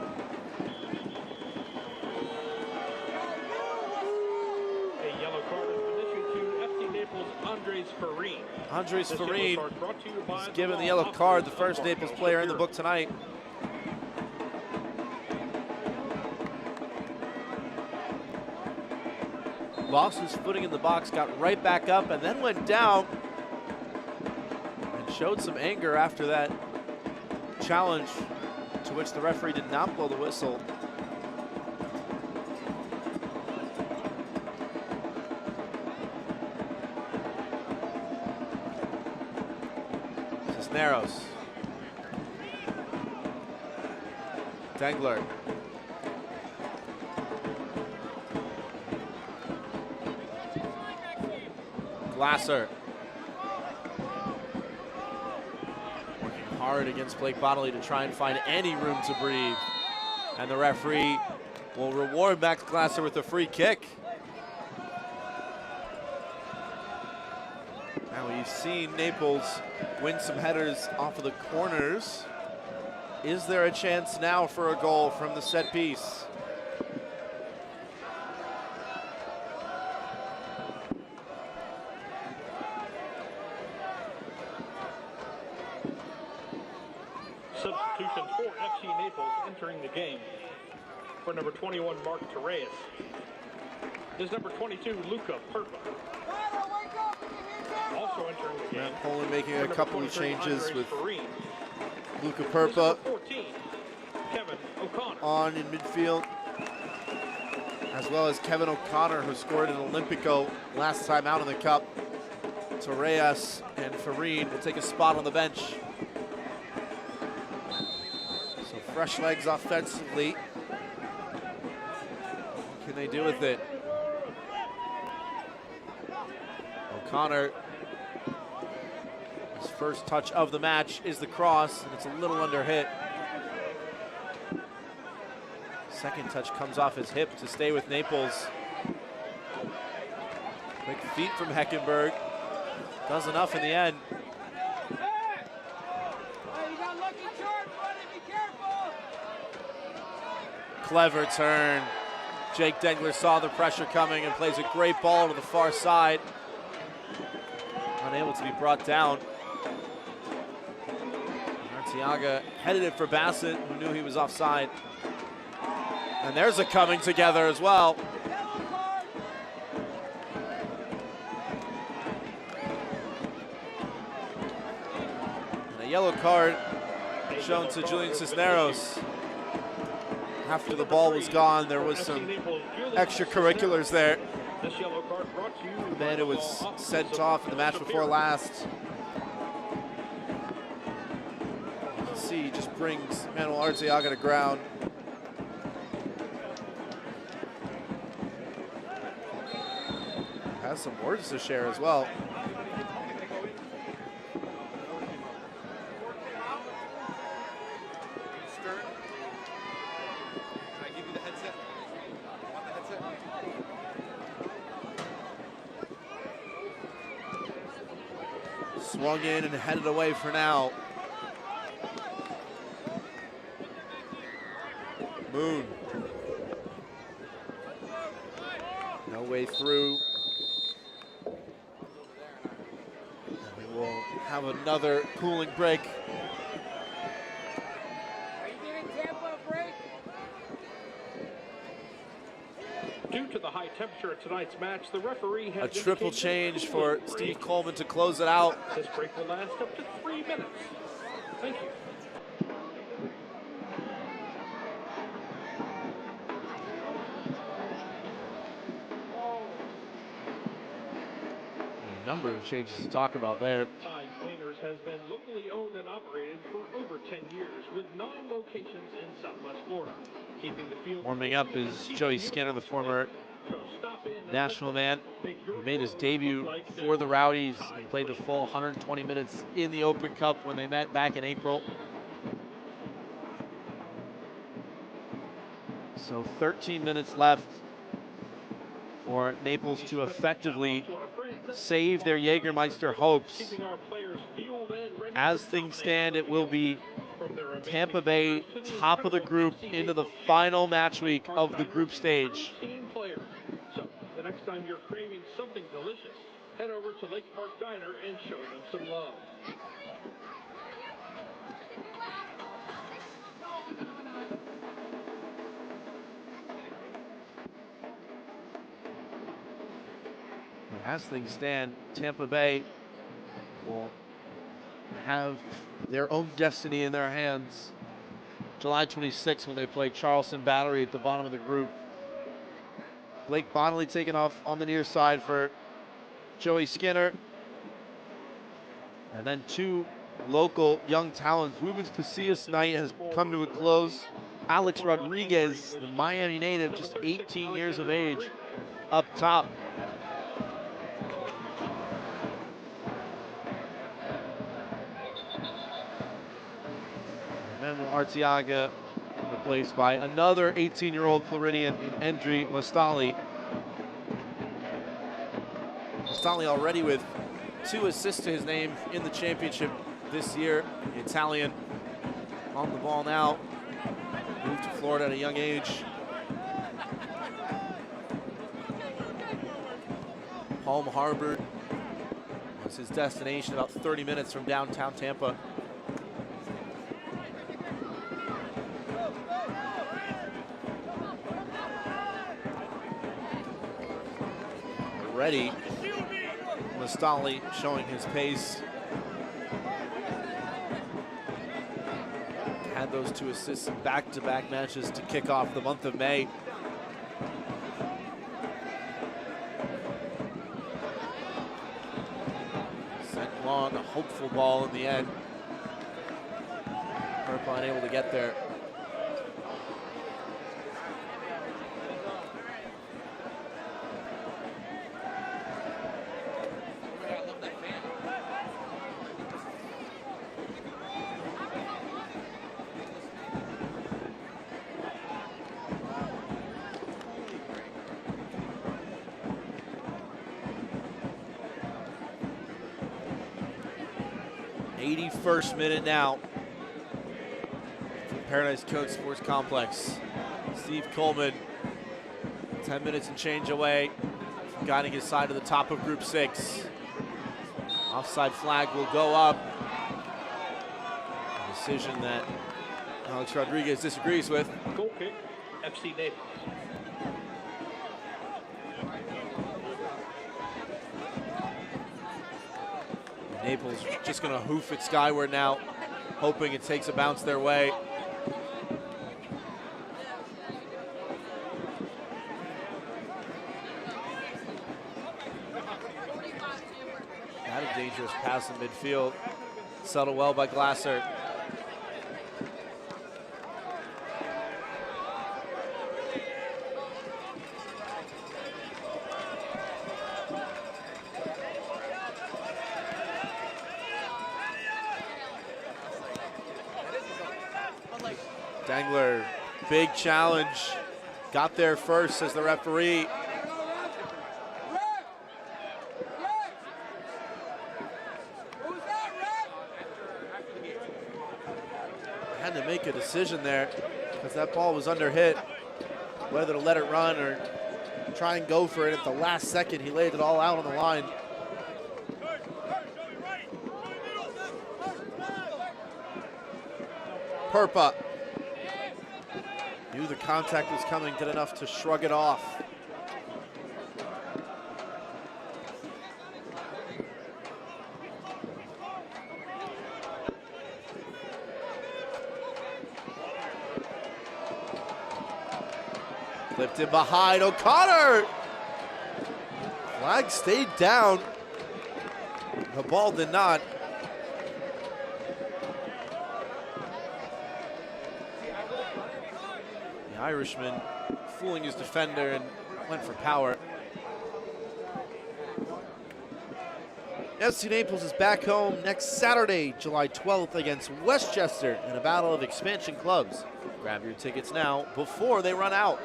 A yellow card is issued to FC Naples' Andres Farine. Andres Farine is given the yellow card, the first Naples player in the book tonight. Lost his footing in the box, got right back up, and then went down and showed some anger after that challenge to which the referee did not blow the whistle. Cisneros. Dengler. Glasser. Working hard against Blake Bonnelly to try and find any room to breathe. And the referee will reward Max Glasser with a free kick. Now we've seen Naples win some headers off of the corners. Is there a chance now for a goal from the set piece? Substitutions for FC Naples entering the game. For number 21, Mark Torres, is number 22, Luca Perpa. Also entering the game. Matt Poland making a couple of changes with Luca Is Perpa number 14, Kevin O'Connor. on in midfield, as well as Kevin O'Connor, who scored an Olympico last time out in the Cup. Torres and Farine will take a spot on the bench. So fresh legs offensively. What can they do with it? O'Connor, his first touch of the match is the cross, and it's a little under hit. Second touch comes off his hip to stay with Naples. Quick feet from Heckenberg. Does enough in the end. Clever turn. Jake Dengler saw the pressure coming and plays a great ball to the far side. Unable to be brought down. Arteaga headed it for Bassett, who knew he was offside. And there's a coming together as well. And a yellow card shown to Julian Cisneros. After the ball was gone, there was some extracurriculars there. The man who was sent off in the match before last. You can see he just brings Manuel Arteaga to ground. Has some words to share as well. Swung in and headed away for now. Moon. No way through. And we will have another cooling break. Due to the high temperature of tonight's match, the referee has A triple change for Steve Coleman to close it out. This break will last up to 3 minutes. Thank you. A number of changes to talk about there. Tide Cleaners has been locally owned and operated for over 10 years with 9 locations in Southwest Florida. Keeping the field Warming up is Joey Skinner, the former national man, who made his debut for the Rowdies and played the full 120 minutes in the Open Cup when they met back in April. So 13 minutes left for Naples to effectively save their Jägermeister hopes. As things stand, it will be Tampa Bay top of the group into the final match week of the group stage. So the next time you're craving something delicious, head over to Lake Park Diner and show them some love. As things stand, Tampa Bay will have their own destiny in their hands. July 26th when they play Charleston Battery at the bottom of the group. Blake Bonnelly taking off on the near side for Joey Skinner. And then two local young talents. Women's Casillas night has come to a close. Alex Rodriguez, the Miami native, just 18 years of age, up top. Manuel Arteaga replaced by another 18-year-old Floridian, Endri Mastali. Mastali already with 2 assists to his name in the championship this year. The Italian on the ball now. Moved to Florida at a young age. Palm Harbor was his destination, about 30 minutes from downtown Tampa. Already, Mastali showing his pace. Had those 2 assists in back-to-back matches to kick off the month of May. Sent long, a hopeful ball in the end. Purple unable to get there. First minute now from Paradise Coast Sports Complex. Steve Coleman, 10 minutes and change away from guiding his side to the top of Group 6. Offside flag will go up. A decision that Alex Rodriguez disagrees with. Goal kick, FC Naples. Naples just going to hoof it skyward now, hoping it takes a bounce their way. Not a dangerous pass in midfield. Settled well by Glasser. Dangler, big challenge. Got there first, says the referee. Had to make a decision there because that ball was under hit. Whether to let it run or try and go for it at the last second, he laid it all out on the line. Purpa. Knew the contact was coming, did enough to shrug it off. Flipped it behind O'Connor. Flag stayed down. The ball did not. The Irishman fooling his defender and went for power. FC Naples is back home next Saturday, July 12th against Westchester in a battle of expansion clubs. Grab your tickets now before they run out.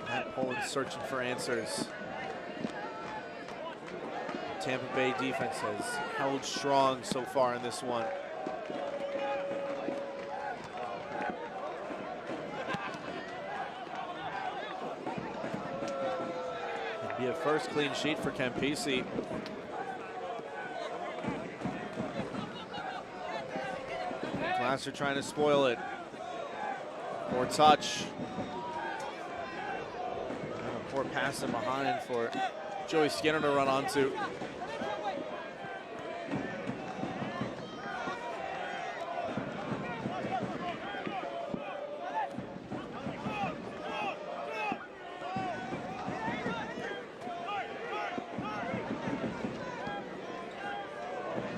Matt Poland searching for answers. Tampa Bay defense has held strong so far in this one. It'd be a first clean sheet for Campisi. Glasser trying to spoil it. Poor touch. before passing behind for Joey Skinner to run onto.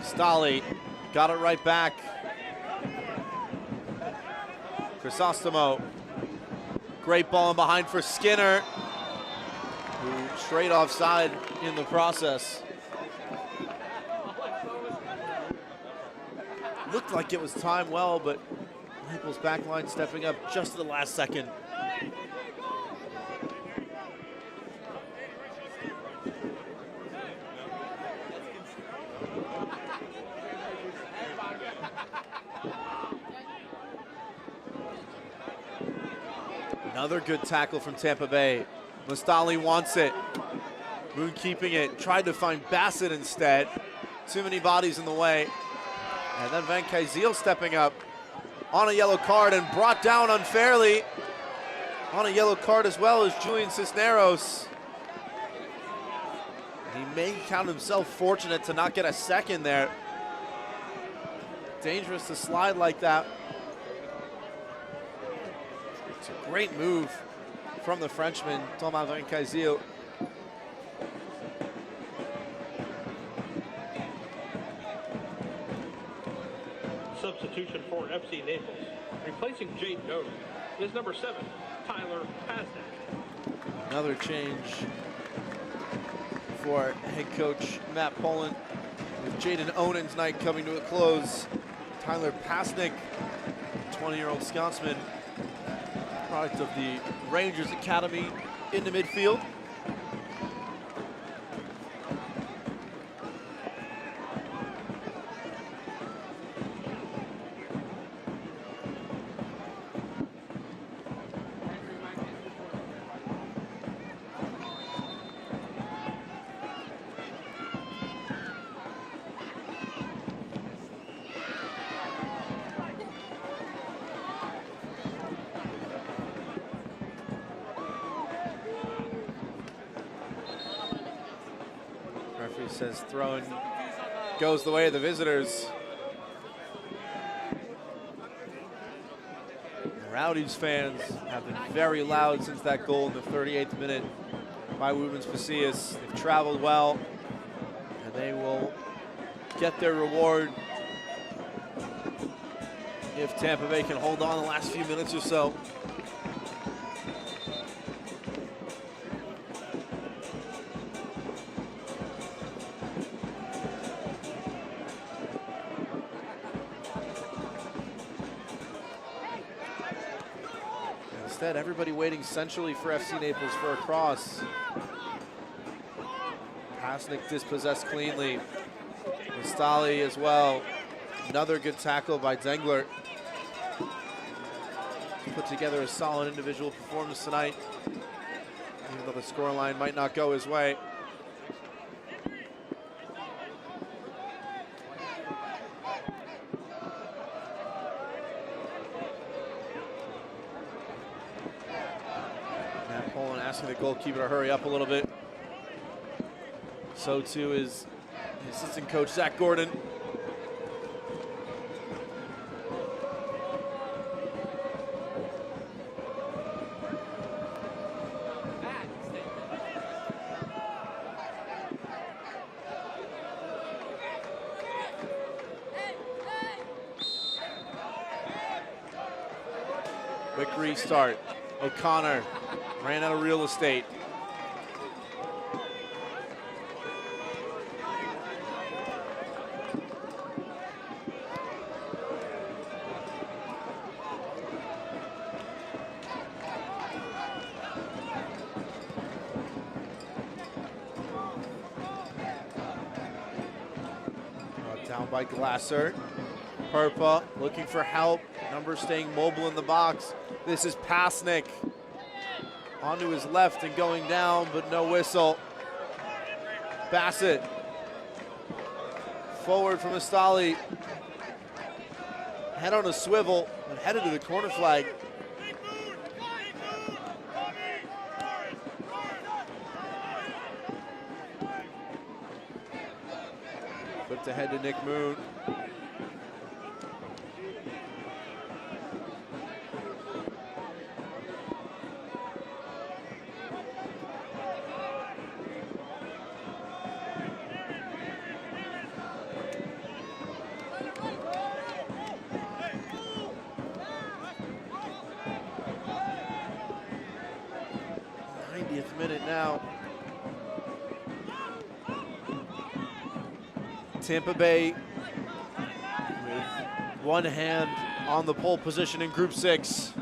Stolly got it right back. Crisostomo, great ball in behind for Skinner, who straight offside in the process. Looked like it was timed well, but Naples backline stepping up just at the last second. Another good tackle from Tampa Bay. Mustali wants it. Moon keeping it. Tried to find Bassett instead. Too many bodies in the way. And then Van Kuyzeel stepping up on a yellow card and brought down unfairly. On a yellow card as well as Julian Cisneros. He may count himself fortunate to not get a second there. Dangerous to slide like that. It's a great move from the Frenchman, Thomas Van Kuyzeel. Substitution for FC Naples. Replacing Jade Doe is number 7, Tyler Pasnick. Another change for head coach Matt Poland. With Jaden Onen's night coming to a close, Tyler Pasnick, 20-year-old Scotsman, product of the Rangers Academy, in the midfield. Referee says throw-in goes the way of the visitors. Rowdies fans have been very loud since that goal in the 38th minute by Woodman's Pasillas. They've traveled well, and they will get their reward if Tampa Bay can hold on the last few minutes or so. Instead, everybody waiting centrally for FC Naples for a cross. Pasnick dispossessed cleanly. Mustali as well. Another good tackle by Dengler. Put together a solid individual performance tonight, even though the scoreline might not go his way. Asking the goalkeeper to hurry up a little bit. So too is assistant coach Zach Gordon. Quick restart. O'Connor ran out of real estate. Down by Glasser. Perpa looking for help. Number staying mobile in the box. This is Pasnick. Onto his left and going down, but no whistle. Bassett. Forward from Mustali. Head on a swivel and headed to the corner flag. to Nick Moon. Minute now. Tampa Bay with one hand on the pole position in Group 6.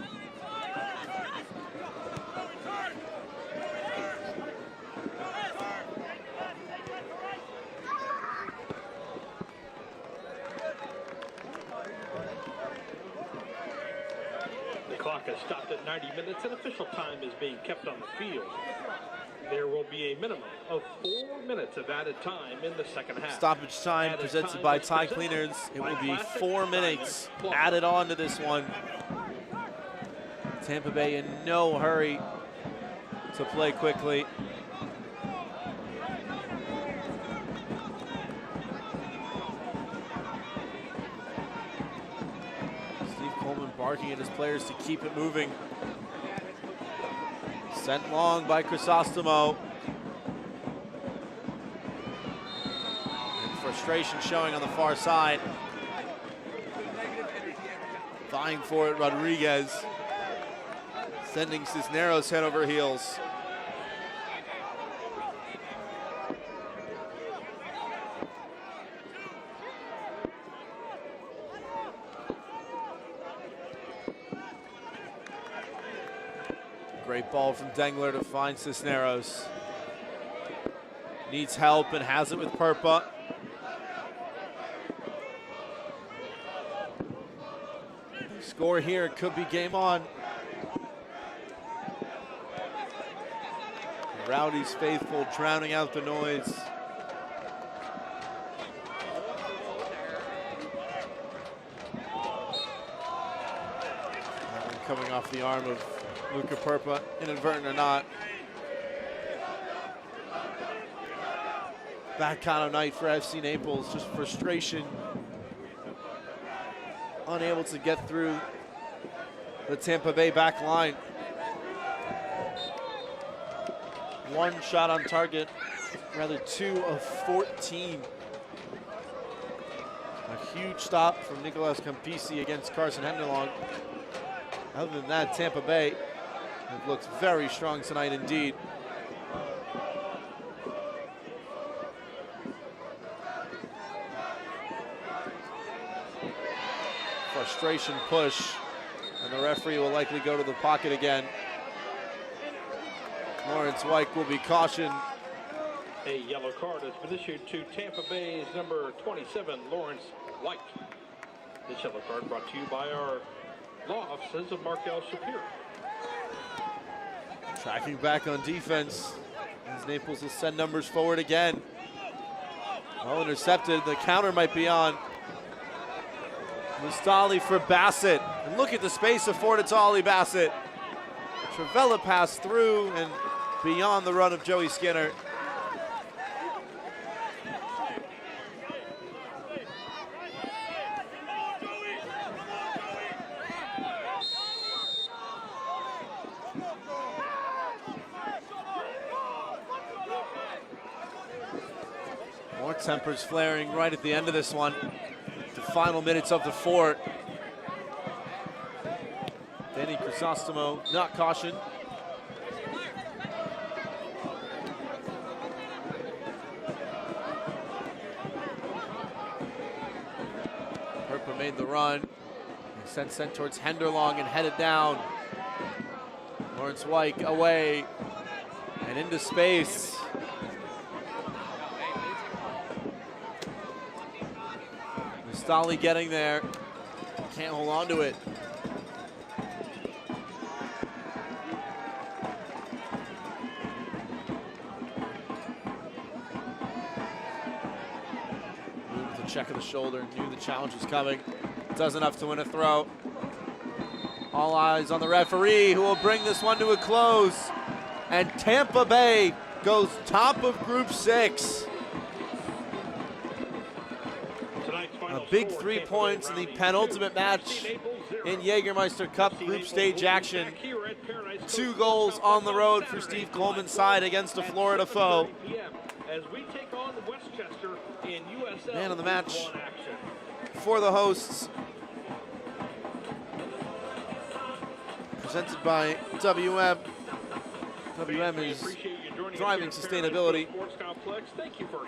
The clock has stopped at 90 minutes and official time is being kept on the field. There will be a minimum of 4 minutes of added time in the second half. Stoppage time presented by Tide Cleaners. It will be 4 minutes added on to this one. Tampa Bay in no hurry to play quickly. Steve Coleman barking at his players to keep it moving. Sent long by Crisostomo. And frustration showing on the far side. Vying for it, Rodriguez. Sending Cisneros head over heels. Great ball from Dengler to find Cisneros. Needs help and has it with Perpa. Score here, could be game on. Rowdies faithful drowning out the noise. Coming off the arm of Luca Perpa, inadvertent or not. That kind of night for FC Naples, just frustration. Unable to get through the Tampa Bay back line. One shot on target, rather 2 of 14. A huge stop from Nicolas Campisi against Carson Henderlong. Other than that, Tampa Bay have looked very strong tonight indeed. Frustration push, and the referee will likely go to the pocket again. Lawrence White will be cautioned. A yellow card has been issued to Tampa Bay's number 27, Lawrence White. This yellow card brought to you by our law offices of Markel Shapiro. Tracking back on defense as Naples will send numbers forward again. Well intercepted, the counter might be on. Mustali for Bassett. And look at the space afforded to Ollie Bassett. Travella passed through and beyond the run of Joey Skinner. More tempers flaring right at the end of this one. The final minutes of the fourth. Danny Crisostomo not cautioned. Perpa made the run. Sent towards Henderlong and headed down. Lawrence White away and into space. Mustali getting there. Can't hold on to it. Moved the check of the shoulder, knew the challenge was coming. Does enough to win a throw. All eyes on the referee, who will bring this one to a close. And Tampa Bay goes top of Group 6. A big 3 points in the penultimate match in Jägermeister Cup group stage action. 2 goals on the road for Steve Coleman's side against a Florida foe. Man of the match for the hosts, presented by WM. WM is driving sustainability.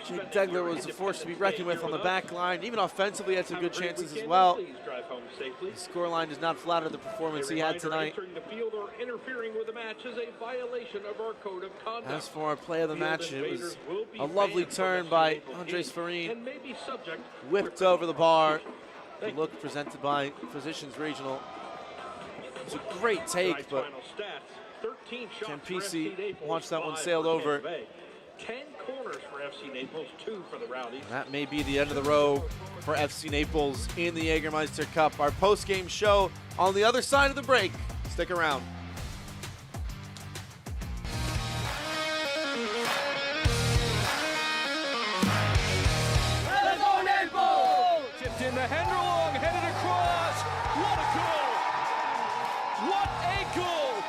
Jake Degler was a force to be reckoned with on the back line. Even offensively, had some good chances as well. The scoreline does not flatter the performance he had tonight. As for our play of the match, it was a lovely turn by Andres Farin. Whipped over the bar. The look presented by Physicians Regional. It was a great take, but Campisi watched that one sailed over. 10 corners for FC Naples, 2 for the Rowdies. That may be the end of the row for FC Naples in the Jägermeister Cup. Our post-game show on the other side of the break. Stick around. Let's go Naples! Tipped in the Henderlong, headed across. What a goal! What a goal!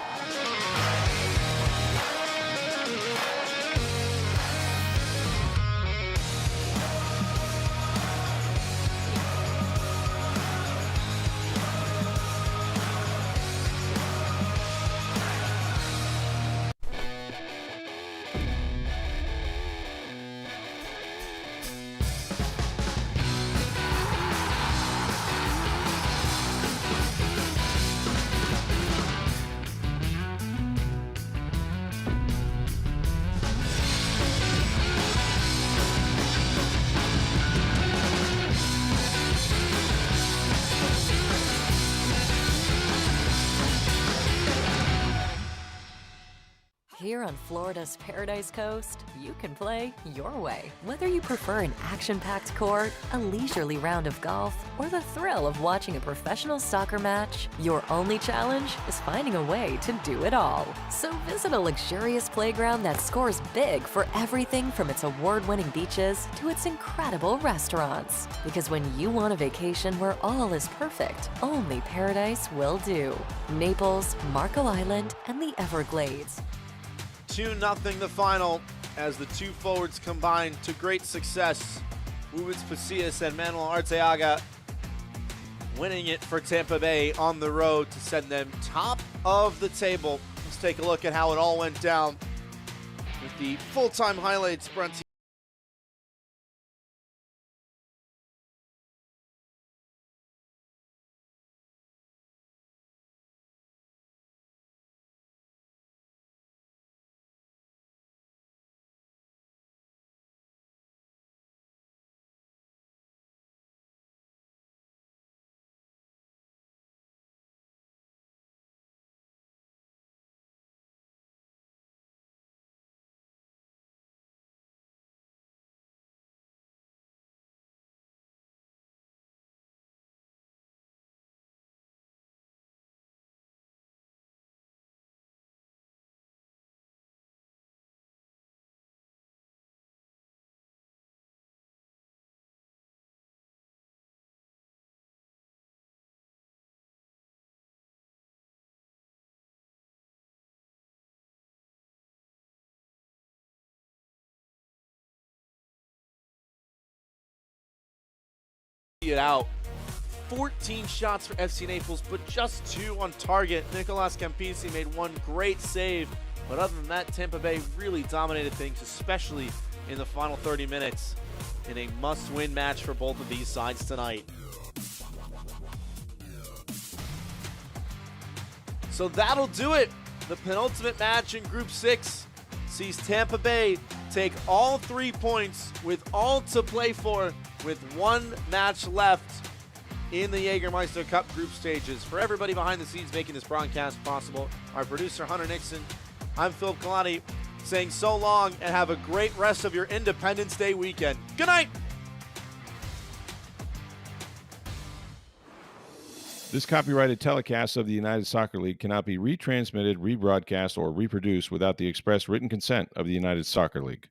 Here on Florida's Paradise Coast, you can play your way. Whether you prefer an action-packed court, a leisurely round of golf, or the thrill of watching a professional soccer match, your only challenge is finding a way to do it all. So visit a luxurious playground that scores big for everything from its award-winning beaches to its incredible restaurants. Because when you want a vacation where all is perfect, only Paradise will do. Naples, Marco Island, and the Everglades. 2-0 the final as the two forwards combined to great success. Rubens Pasillas and Manuel Arteaga winning it for Tampa Bay on the road to send them top of the table. Let's take a look at how it all went down with the full-time highlights brought to you. It out. 14 shots for FC Naples, but just 2 on target. Nicolas Campisi made one great save, but other than that, Tampa Bay really dominated things, especially in the final 30 minutes in a must-win match for both of these sides tonight. So that'll do it. The penultimate match in Group 6 sees Tampa Bay take all 3 points with all to play for, with 1 match left in the Jägermeister Cup group stages. For everybody behind the scenes making this broadcast possible, our producer Hunter Nixon, I'm Phil Kalani, saying so long and have a great rest of your Independence Day weekend. Good night! This copyrighted telecast of the United Soccer League cannot be retransmitted, rebroadcast, or reproduced without the express written consent of the United Soccer League.